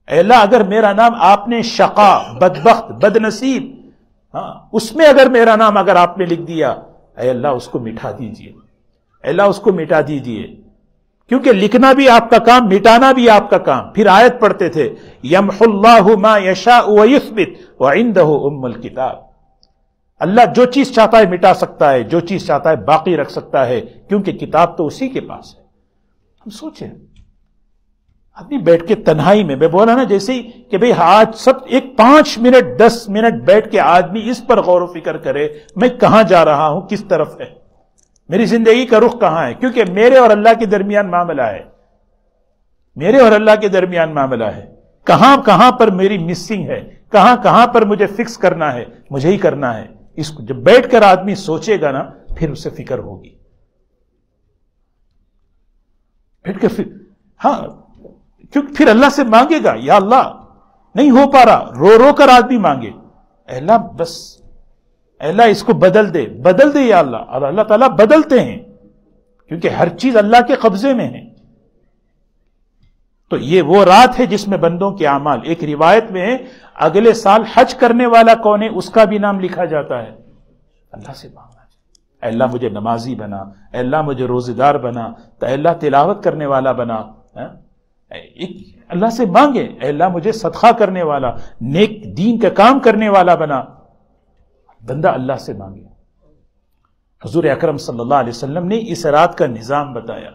اے اللہ اگر میرا نام آپ نے شقا، بدبخت، بد نصیب، اس میں اگر میرا نام اگر آپ نے لکھ دیا، اے اللہ اس کو مٹا دیجئے. اے اللہ اس کو مٹا دیجئے. کیونکہ لکھنا بھی آپ کا کام، مٹانا بھی آپ کا کام. پھر آیت پڑھتے تھے یمحو اللہ ما یشاء ویثبت وعندہ ام الکتاب. اللہ جو چیز چاہتا ہے مٹا سکتا ہے، جو چیز چاہتا ہے باقی رکھ سکتا ہے، کیونکہ کتاب تو اسی کے پاس ہے. ہم سوچیں آدمی بیٹھ کے تنہائی میں بولا نا جیسے کہ بھئی آج سب ایک 5 منٹ 10 منٹ بیٹھ کے آدمی اس پر غور و فکر کرے میں کہاں جا رہا ہوں، کس طرف ہے میری زندگی کا رخ، کہاں ہے. کیونکہ میرے اور اللہ کے درمیان معاملہ ہے. میرے اور اللہ کے درمیان معاملہ ہے. کہاں پر میری مسنگ ہے، کہاں پر مجھے فکس کرنا ہے، مجھے ہی کرنا ہے. اس کو جب بیٹھ کر آدمی سوچے گا نا پھر اسے فکر ہوگی. بیٹھ کر کیونکہ پھر اللہ سے مانگے گا، یا اللہ نہیں ہو پا رہا، رو کر آدمی مانگے، اے اللہ بس، اے اللہ اس کو بدل دے یا اللہ. اور اللہ تعالیٰ بدلتے ہیں کیونکہ ہر چیز اللہ کے قبضے میں ہے. تو یہ وہ رات ہے جس میں بندوں کے اعمال، ایک روایت میں ہے اگلے سال حج کرنے والا کون ہے اس کا بھی نام لکھا جاتا ہے. اللہ سے مانگنا چاہیے، اے اللہ مجھے نمازی بنا، اے اللہ مجھے روزے دار بنا، تو اے اللہ تلاوت کرنے والا بنا. اللہ سے مانگے، اے اللہ مجھے صدقہ کرنے والا، نیک دین کا کام کرنے والا بنا. بندہ اللہ سے مانگے. حضور اکرم صلی اللہ علیہ وسلم نے اس رات کا نظام بتایا،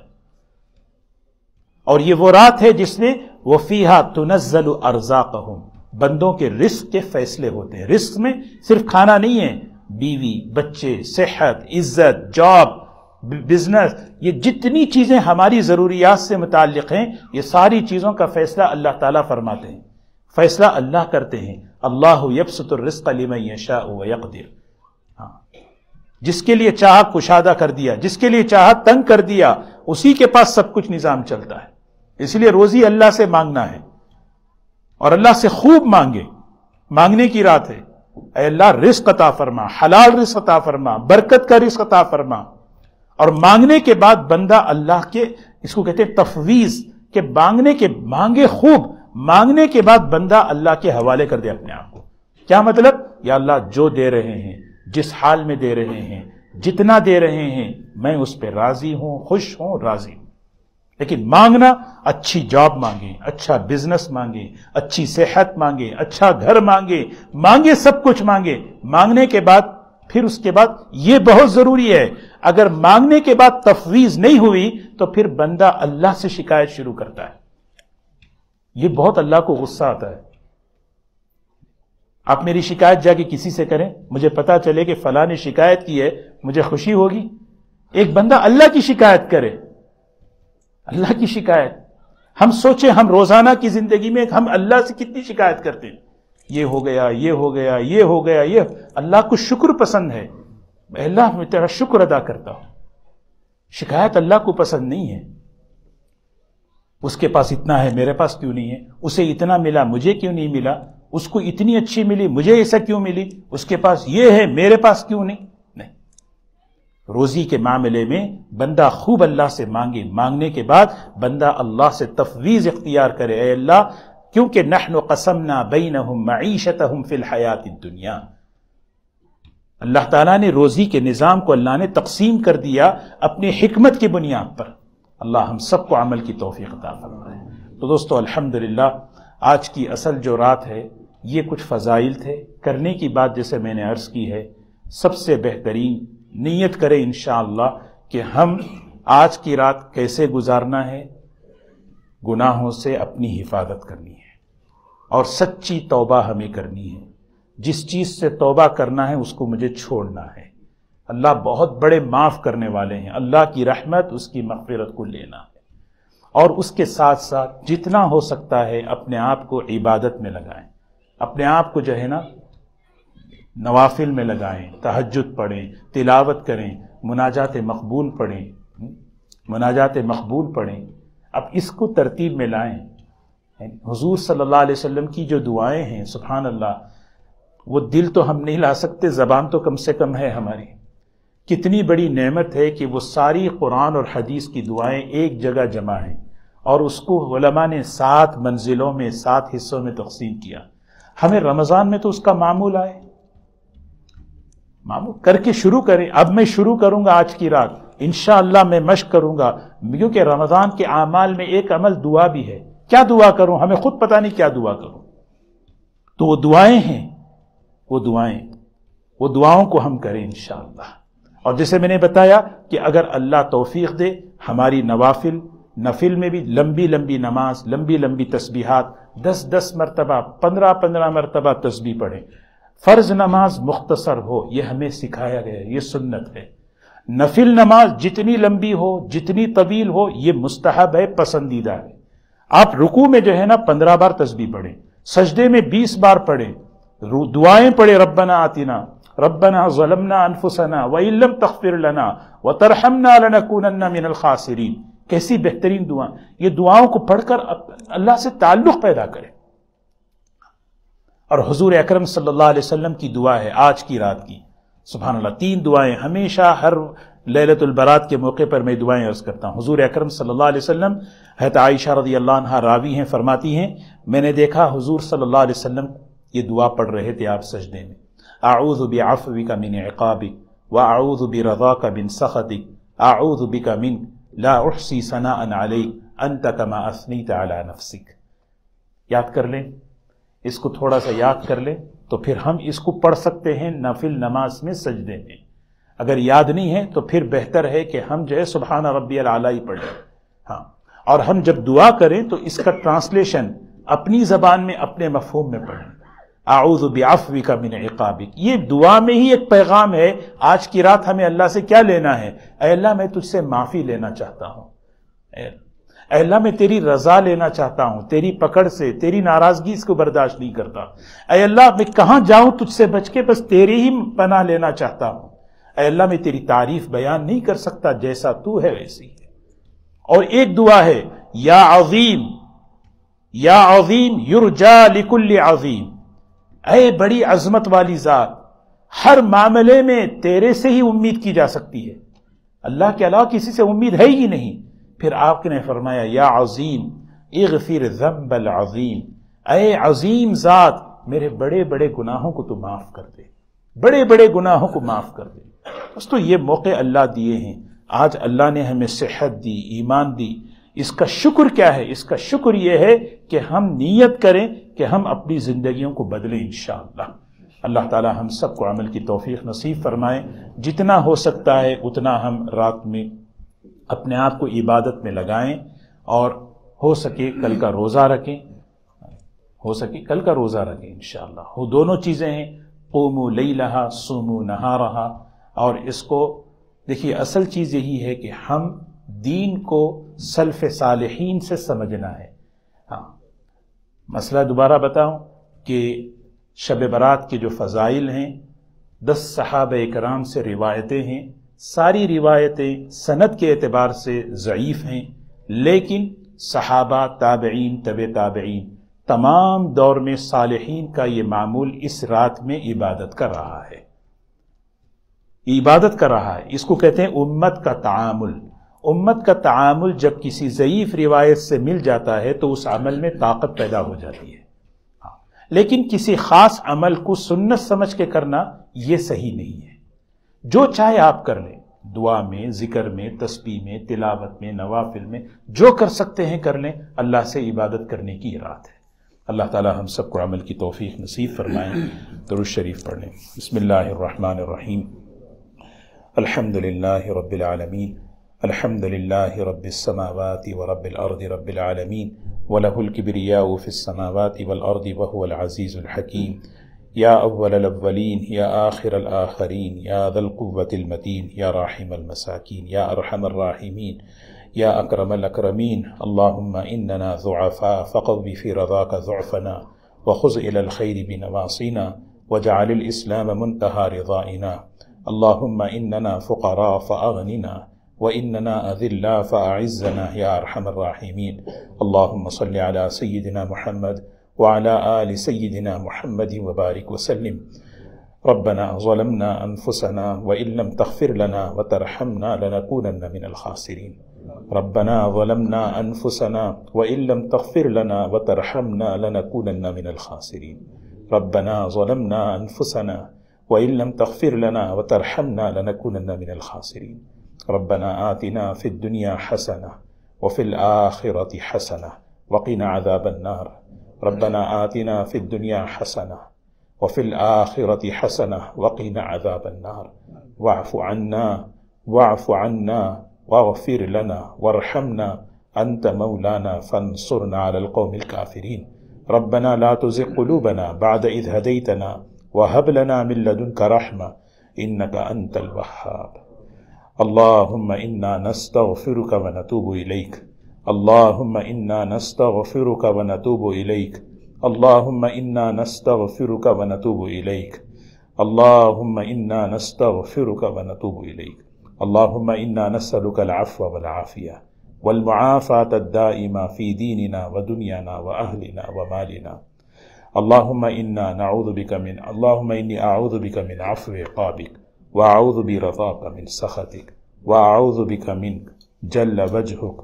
اور یہ وہ رات ہے جس میں وَفِيهَا تُنَزَّلُ أَرْزَاقَهُمْ، بندوں کے رزق کے فیصلے ہوتے ہیں. رزق میں صرف کھانا نہیں ہے، بیوی، بچے، صحت، عزت، جاب، بزنس، یہ جتنی چیزیں ہماری ضروریات سے متعلق ہیں یہ ساری چیزوں کا فیصلہ اللہ تعالیٰ فرماتے ہیں، فیصلہ اللہ کرتے ہیں. اللہ یبسط الرزق لمن یشاء ویقدر. جس کے لیے چاہا کشادہ کر دیا، جس کے لیے چاہا تنگ کر دیا، اسی کے پاس سب کچھ نظام چلتا ہے. اس لیے روزی اللہ سے مانگنا ہے، اور اللہ سے خوب مانگے. مانگنے کی رات ہے. اے اللہ رزق عطا فرما، حلال رزق عطا فرما، برکت کا رزق عطا فرما. اور مانگنے کے بعد بندہ اللہ کے، اس کو کہتے ہیں تفویض، کہ مانگے خوب، مانگنے کے بعد بندہ اللہ کے حوالے کر دے اپنے آپ کو. کیا مطلب؟ یا اللہ جو دے رہے ہیں، جس حال میں دے رہے ہیں، جتنا دے رہے ہیں، میں اس پہ راضی ہوں، خوش ہوں، راضی ہوں. لیکن مانگنا، اچھی جاب مانگے، اچھا بزنس مانگے، اچھی صحت مانگے، اچھا گھر مانگے، سب کچھ مانگے. مانگنے کے بعد پھر اس کے بعد یہ بہت ضروری ہے، اگر مانگنے کے بعد تفویض نہیں ہوئی تو پھر بندہ اللہ سے شکایت شروع کرتا ہے. یہ بہت اللہ کو غصہ آتا ہے. آپ میری شکایت جا کے کسی سے کریں، مجھے پتا چلے کہ فلاں نے شکایت کی ہے، مجھے خوشی ہوگی. ایک بندہ اللہ کی شکایت کرے، اللہ کی شکایت. ہم سوچیں ہم روزانہ کی زندگی میں ہم اللہ سے کتنی شکایت کرتے ہیں. یہ ہو گیا، یہ ہو گیا، یہ ہو گیا، یہ اللہ کو شکر پسند ہے. اللہ میں تیرا شکر ادا کرتا ہوں. شکایت اللہ کو پسند نہیں ہے. اس کے پاس اتنا ہے میرے پاس کیوں نہیں ہے، اسے اتنا ملا مجھے کیوں نہیں ملا، اس کو اتنی اچھی ملی مجھے ایسا کیوں ملی، اس کے پاس یہ ہے میرے پاس کیوں نہیں. نہیں، روزی کے معاملے میں بندہ خوب اللہ سے مانگے، مانگنے کے بعد بندہ اللہ سے تفویض اختیار کرے. اے اللہ، کیونکہ نحن قسمنا بینہم معیشتہم فی الحیات الدنیا، اللہ تعالیٰ نے روزی کے نظام کو اللہ نے تقسیم کر دیا اپنی حکمت کی بنیاد پر. اللہ ہم سب کو عمل کی توفیق عطا فرمائے. تو دوستو، الحمدللہ آج کی اصل جو رات ہے یہ کچھ فضائل تھے. کرنے کی بات جیسے میں نے عرض کی ہے، سب سے بہترین نیت کرے انشاءاللہ کہ ہم آج کی رات کیسے گزارنا ہے. گناہوں سے اپنی حفاظت کرنی ہے اور سچی توبہ ہمیں کرنی ہے. جس چیز سے توبہ کرنا ہے اس کو مجھے چھوڑنا ہے. اللہ بہت بڑے معاف کرنے والے ہیں. اللہ کی رحمت، اس کی مغفرت کو لینا ہے. اور اس کے ساتھ ساتھ جتنا ہو سکتا ہے اپنے آپ کو عبادت میں لگائیں، اپنے آپ کو جو ہے نا نوافل میں لگائیں، تہجد پڑھیں، تلاوت کریں، مناجات مقبول پڑھیں، مناجات مقبول پڑھیں. اب اس کو ترتیب میں لائیں. حضور صلی اللہ علیہ وسلم کی جو دعائیں ہیں، سبحان اللہ، وہ دل تو ہم نہیں لا سکتے، زبان تو کم سے کم ہے ہماری. کتنی بڑی نعمت ہے کہ وہ ساری قرآن اور حدیث کی دعائیں ایک جگہ جمع ہیں، اور اس کو علماء نے 7 منزلوں میں 7 حصوں میں تقسیم کیا. ہمیں رمضان میں تو اس کا معمول آئے، معمول کر کے شروع کریں. اب میں شروع کروں گا آج کی رات، انشاءاللہ میں مشق کروں گا، کیونکہ رمضان کے اعمال میں ایک عمل دعا بھی ہے. کیا دعا کروں، ہمیں خود پتہ نہیں کیا دعا کروں. تو وہ دعائیں ہیں، وہ دعاؤں کو ہم کریں انشاءاللہ. اور جیسے میں نے بتایا کہ اگر اللہ توفیق دے، ہماری نفل میں بھی لمبی لمبی نماز، لمبی لمبی تسبیحات، 10 مرتبہ 15 مرتبہ تسبیح پڑھیں. فرض نماز مختصر ہو، یہ ہمیں سکھایا گیا ہے، یہ سنت ہے. نفل نماز جتنی لمبی ہو، جتنی طویل ہو، یہ مستحب ہے، پسندیدہ ہے. آپ رکوع میں جو ہے نا 15 بار تسبیح پڑھیں، سجدے میں 20 بار پڑھیں، دعائیں پڑھیں. ربنا آتنا، ربنا ظلمنا انفسنا وان لم تغفر لنا وترحمنا لنکونن من الخاسرین. کیسی بہترین دعا. یہ دعاؤں کو پڑھ کر اللہ سے تعلق پیدا کریں. اور حضور اکرم صلی اللہ علیہ وسلم کی دعا ہے آج کی رات کی، سبحان اللہ. 3 دعائیں ہمیشہ ہر لیلۃ البرات کے موقع پر میں دعائیں عرض کرتا ہوں. حضور اکرم صلی اللہ علیہ وسلم، حضرت عائشہ رضی اللہ عنہا راوی ہیں، فرماتی ہیں میں نے دیکھا حضور صلی اللہ علیہ وسلم یہ دعا پڑھ رہے تھے آپ سجدے میں. اعوذ بعفوک من عقابک واعوذ برضاک من سخطک اعوذ بک منک لا احصی ثناء علیک انت کما اثنیت علی نفسک. یاد کر لیں، اس کو تھوڑا سا یاد کر لیں تو پھر ہم اس کو پڑھ سکتے ہیں نفل نماز میں سجدے میں. اگر یاد نہیں ہے تو پھر بہتر ہے کہ ہم جو ہے سبحان ربی الاعلی پڑھ لیں. ہاں، اور ہم جب دعا کریں تو اس کا ٹرانسلیشن اپنی زبان میں اپنے مفہوم میں پڑھیں. اعوذ بعفوک من عقابک، یہ دعا میں ہی ایک پیغام ہے. آج کی رات ہمیں اللہ سے کیا لینا ہے؟ اے اللہ میں تجھ سے معافی لینا چاہتا ہوں، اے اللہ میں تیری رضا لینا چاہتا ہوں، تیری پکڑ سے، تیری ناراضگی اس کو برداشت نہیں کرتا. اے اللہ میں کہاں جاؤں تجھ سے بچ کے، بس تیری ہی پناہ لینا چاہتا ہوں. اے اللہ میں تیری تعریف بیان نہیں کر سکتا، جیسا تو ہے ویسی ہے. اور ایک دعا ہے یا عظیم، یا عظیم یرجا لکل عظیم، اے بڑی عظمت والی ذات، ہر معاملے میں تیرے سے ہی امید کی جا سکتی ہے، اللہ کے علاوہ کسی سے امید ہے ہی نہیں. پھر آپ نے فرمایا یا عظیم اغفر ذنب العظیم، اے عظیم ذات میرے بڑے بڑے گناہوں کو تو معاف کر دے، بڑے بڑے گناہوں کو معاف کر دے. بس تو یہ موقع اللہ دیے ہیں. آج اللہ نے ہمیں صحت دی، ایمان دی. اس کا شکر کیا ہے؟ اس کا شکر یہ ہے کہ ہم نیت کریں کہ ہم اپنی زندگیوں کو بدلیں انشاءاللہ. اللہ تعالی ہم سب کو عمل کی توفیق نصیب فرمائے. جتنا ہو سکتا ہے اتنا ہم رات میں اپنے آپ کو عبادت میں لگائیں، اور ہو سکے کل کا روزہ رکھیں، ہو سکے کل کا روزہ رکھیں انشاءاللہ. وہ دونوں چیزیں ہیں، قوموا لیلہا صوموا نہارہا. اور اس کو دیکھیے، اصل چیز یہی ہے کہ ہم دین کو سلف صالحین سے سمجھنا ہے. ہاں، مسئلہ دوبارہ بتاؤں کہ شب برات کے جو فضائل ہیں، 10 صحابہ کرام سے روایتیں ہیں، ساری روایتیں سند کے اعتبار سے ضعیف ہیں، لیکن صحابہ، تابعین، طب تابعین، تمام دور میں صالحین کا یہ معمول اس رات میں عبادت کر رہا ہے، عبادت کر رہا ہے۔ اس کو کہتے ہیں امت کا تعامل۔ امت کا تعامل جب کسی ضعیف روایت سے مل جاتا ہے تو اس عمل میں طاقت پیدا ہو جاتی ہے، لیکن کسی خاص عمل کو سنت سمجھ کے کرنا یہ صحیح نہیں ہے۔ جو چاہے آپ کر لیں، دعا میں، ذکر میں، تسبیح میں، تلاوت میں، نوافل میں، جو کر سکتے ہیں کر لیں، اللہ سے عبادت کرنے کی یہ رات ہے۔ اللہ تعالی ہم سب کو عمل کی توفیق نصیب فرمائیں۔ درود شریف پڑھ لیں۔ بسم اللہ الرحمن الرحیم۔ الحمد للہ رب العالمین، الحمد للہ رب السماوات ورب الارض رب العالمین، وله الكبریاء فی السماوات والارض وهو العزیز الحکیم۔ یا اول الاولین، یا آخر الآخرین، یا ذا القوة المتین، یا راحم المساکین، یا ارحم الراحمین، یا اکرم الاکرمین۔ اللہم اننا ضعفاء فقو فی رضاک ضعفنا وخذ الى الخیر بنواصینا واجعل الاسلام منتہى رضائنا۔ اللہم اننا فقراء فاغننا واننا اذلاء فاعزنا یا ارحم الراحمین۔ اللہم صل علی سیدنا محمد وعلى آل سيدنا محمد وبارك وسلم۔ ربنا ظلمنا أنفسنا وإن لم تغفر لنا وترحمنا لنكونن من الخاسرين۔ ربنا ظلمنا أنفسنا وإن لم تغفر لنا وترحمنا لنكونن من الخاسرين۔ ربنا ظلمنا أنفسنا وإن لم تغفر لنا وترحمنا لنكونن من الخاسرين۔ ربنا آتنا في الدنيا حسنة وفي الآخرة حسنة وقنا عذاب النار۔ ربنا آتنا في الدنيا حسنة وفي الآخرة حسنة وقنا عذاب النار۔ واعف عنا واغفر لنا وارحمنا أنت مولانا فانصرنا على القوم الكافرين۔ ربنا لا تزغ قلوبنا بعد إذ هديتنا وهب لنا من لدنك رحمة إنك أنت الوهاب۔ اللهم إنا نستغفرك ونتوب إليك، اللهم إنا نستغفرك ونتوب إليك، اللهم إنا نستغفرك ونتوب إليك، اللهم إنا نستغفرك ونتوب إليك، اللهم إنا نسألك العفو والعافية والمعافاة الدائمة في ديننا ودنيانا وأهلنا ومالنا۔ اللهم إني أعوذ بك من عفو عقابك، وأعوذ برضاك من سخطك، وأعوذ بك منك جل وجهك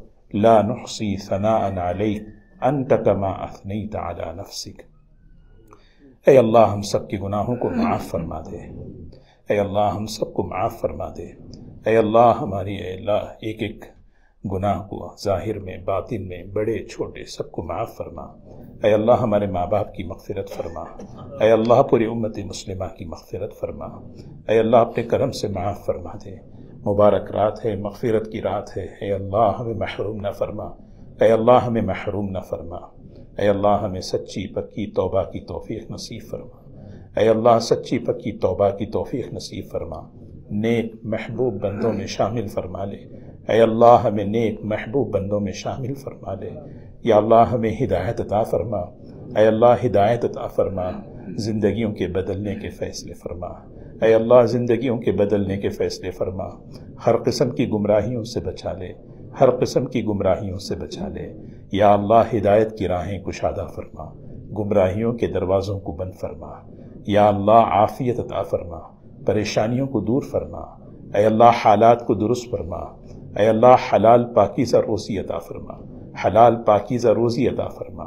لا نحصي ثناء عليك انت كما اثنيت على نفسك۔ اے اللہ ہم سب کے گناہوں کو معاف فرما دے، اے اللہ ہم سب کو معاف فرما دے، اے اللہ ہماری، اے اللہ ایک ایک گناہ کو ظاہر میں، باطن میں، بڑے چھوٹے سب کو معاف فرما۔ اے اللہ ہمارے ماں باپ کی مغفرت فرما، اے اللہ پوری امت مسلمہ کی مغفرت فرما، اے اللہ اپنے کرم سے معاف فرما دے۔ مبارک رات ہے، مغفرت کی رات ہے، اے اللہ ہمیں محروم نہ فرما، اے اللہ ہمیں محروم نہ فرما، اے اللہ ہمیں سچی پکی توبہ کی توفیق نصیب فرما، اے اللہ سچی پکی توبہ کی توفیق نصیب فرما، نیک محبوب بندوں میں شامل فرما لے، اے اللہ ہمیں نیک محبوب بندوں میں شامل فرما لے، یا اللہ ہمیں ہدایت عطا فرما، اے اللہ ہدایت عطا فرما، زندگیوں کے بدلنے کے فیصلے فرما، اے اللہ زندگیوں کے بدلنے کے فیصلے فرما، ہر قسم کی گمراہیوں سے بچا لے، ہر قسم کی گمراہیوں سے بچا لے، یا اللہ ہدایت کی راہیں کشادہ فرما، گمراہیوں کے دروازوں کو بند فرما، یا اللہ عافیت عطا فرما، پریشانیوں کو دور فرما، اے اللہ حالات کو درست فرما، اے اللہ حلال پاکیزہ روزی عطا فرما، حلال پاکیزہ روزی عطا فرما،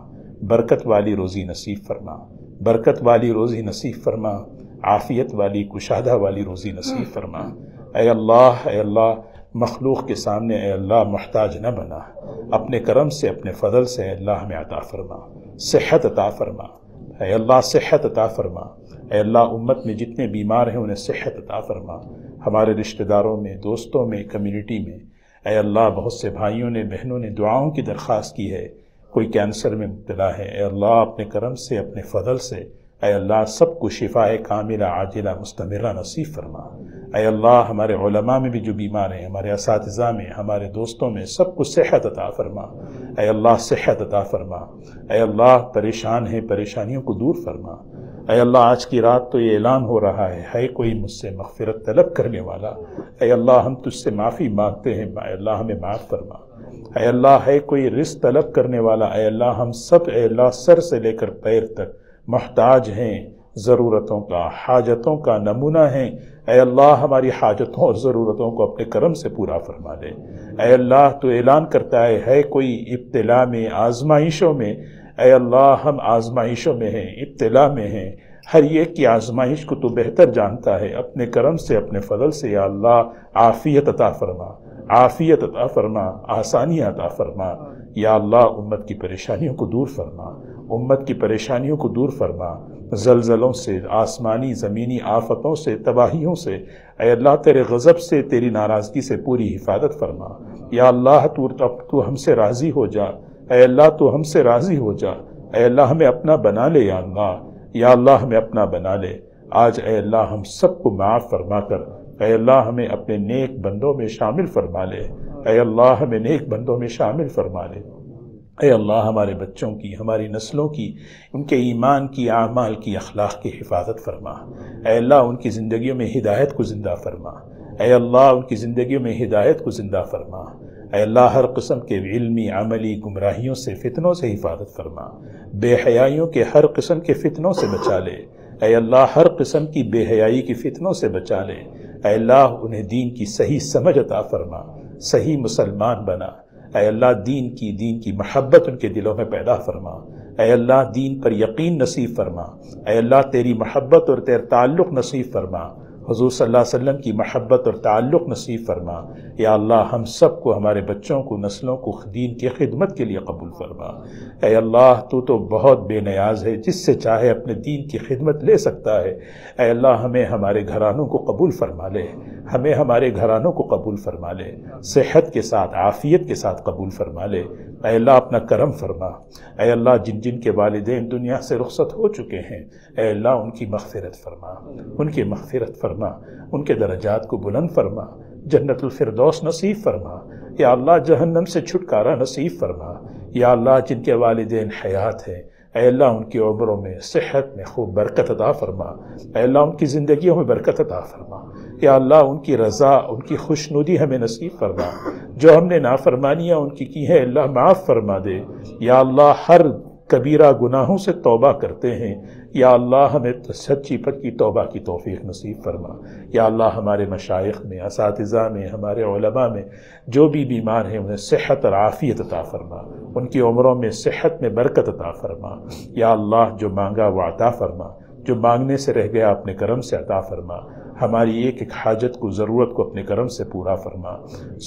برکت والی روزی نصیب فرما، برکت والی روزی نصیب فرما، عافیت والی کشادہ والی روزی نصیب فرما۔ اے اللہ مخلوق کے سامنے اے اللہ محتاج نہ بنا، اپنے کرم سے، اپنے فضل سے اے اللہ ہمیں عطا فرما، صحت عطا فرما، اے اللہ صحت عطا فرما، اے اللہ امت میں جتنے بیمار ہیں انہیں صحت عطا فرما، ہمارے رشتہ داروں میں، دوستوں میں، کمیونٹی میں اے اللہ بہت سے بھائیوں نے، بہنوں نے دعاؤں کی درخواست کی ہے، کوئی کینسر میں مبتلا ہے، اے اللہ اپنے کرم سے، اپنے فضل سے اے اللہ سب کو شفاء کاملہ عاجلہ مستمرہ نصیب فرما۔ اے اللہ ہمارے علماء میں بھی جو بیمار ہیں، ہمارے اساتذہ میں، ہمارے دوستوں میں، سب کو صحت عطا فرما، اے اللہ صحت عطا فرما، اے اللہ پریشان ہیں پریشانیوں کو دور فرما، اے اللہ آج کی رات تو یہ اعلان ہو رہا ہے کوئی مجھ سے مغفرت طلب کرنے والا، اے اللہ ہم تجھ سے معافی مانگتے ہیں، اے اللہ ہمیں معاف فرما۔ اے اللہ ہے کوئی رزق طلب کرنے والا، اے اللہ ہم سب اے اللہ سر سے لے کر پیر تک محتاج ہیں، ضرورتوں کا حاجتوں کا نمونہ ہیں، اے اللہ ہماری حاجتوں اور ضرورتوں کو اپنے کرم سے پورا فرما دے۔ اے اللہ تو اعلان کرتا ہے کوئی ابتلا میں آزمائشوں میں، اے اللہ ہم آزمائشوں میں ہیں، ابتلا میں ہیں، ہر ایک کی آزمائش کو تو بہتر جانتا ہے، اپنے کرم سے اپنے فضل سے یا اللہ عافیت عطا فرما، عافیت عطا فرما، آسانی عطا فرما، یا اللہ امت کی پریشانیوں کو دور فرما، امت کی پریشانیوں کو دور فرما، زلزلوں سے، آسمانی زمینی آفتوں سے، تباہیوں سے، اے اللہ تیرے غضب سے، تیری ناراضگی سے پوری حفاظت فرما، یا اللہ تو ہم سے راضی ہو جا، اے اللہ تو ہم سے راضی ہو جا، اے اللہ ہمیں اپنا بنا لے، یا اللہ، یا اللہ ہمیں اپنا بنا لے۔ آج اے اللہ ہم سب کو معاف فرما کر اے اللہ ہمیں اپنے نیک بندوں میں شامل فرما لے، اے اللہ ہمیں نیک بندوں میں شامل فرما لے، اے اللہ ہمارے بچوں کی، ہماری نسلوں کی، ان کے ایمان کی، اعمال کی، اخلاق کی حفاظت فرما، اے اللہ ان کی زندگیوں میں ہدایت کو زندہ فرما، اے اللہ ان کی زندگیوں میں ہدایت کو زندہ فرما، اے اللہ ہر قسم کے علمی عملی گمراہیوں سے، فتنوں سے حفاظت فرما، بے حیائیوں کے ہر قسم کے فتنوں سے بچا لے، اے اللہ ہر قسم کی بے حیائی کی فتنوں سے بچا لے، اے اللہ انہیں دین کی صحیح سمجھ عطا فرما، صحیح مسلمان بنا، اے اللہ دین کی محبت ان کے دلوں میں پیدا فرما، اے اللہ دین پر یقین نصیب فرما، اے اللہ تیری محبت اور تیرا تعلق نصیب فرما، حضور صلی اللہ علیہ وسلم کی محبت اور تعلق نصیب فرما، یا اللہ ہم سب کو، ہمارے بچوں کو، نسلوں کو دین کی خدمت کے لیے قبول فرما، اے اللہ تو بہت بے نیاز ہے، جس سے چاہے اپنے دین کی خدمت لے سکتا ہے، اے اللہ ہمیں ہمارے گھرانوں کو قبول فرما لے، ہمیں ہمارے گھرانوں کو قبول فرما لے، صحت کے ساتھ، عافیت کے ساتھ قبول فرما لے، اے اللہ اپنا کرم فرما، اے اللہ جن جن کے والدین دنیا سے رخصت ہو چکے ہیں، اے اللہ ان کی مغفرت فرما، ان کی مغفرت فرما، ان کے درجات کو بلند فرما، جنت الفردوس نصیب فرما، یا اللہ جہنم سے چھٹکارا نصیب فرما، یا اللہ جن کے والدین حیات ہیں، اے اللہ ان کی عمروں میں، صحت میں خوب برکت عطا فرما، اے اللہ ان کی زندگیوں میں برکت عطا فرما، یا اللہ ان کی رضا، ان کی خوشنودی ہمیں نصیب فرما، جو ہم نے نافرمانیاں ان کی ہیں اللہ معاف فرما دے، یا اللہ ہر کبیرہ گناہوں سے توبہ کرتے ہیں، یا اللہ ہمیں سچی پکی توبہ کی توفیق نصیب فرما، یا اللہ ہمارے مشائخ میں، اساتذہ میں، ہمارے علماء میں جو بھی بیمار ہیں انہیں صحت اور عافیت عطا فرما، ان کی عمروں میں صحت میں برکت عطا فرما، یا اللہ جو مانگا وہ عطا فرما، جو مانگنے سے رہ گیا اپنے کرم سے عطا فرما، ہماری ایک ایک حاجت کو، ضرورت کو اپنے کرم سے پورا فرما۔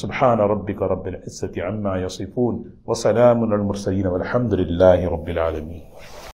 سبحان ربک رب العزت عما یصفون وسلام علی المرسلین والحمد للہ رب العالمین۔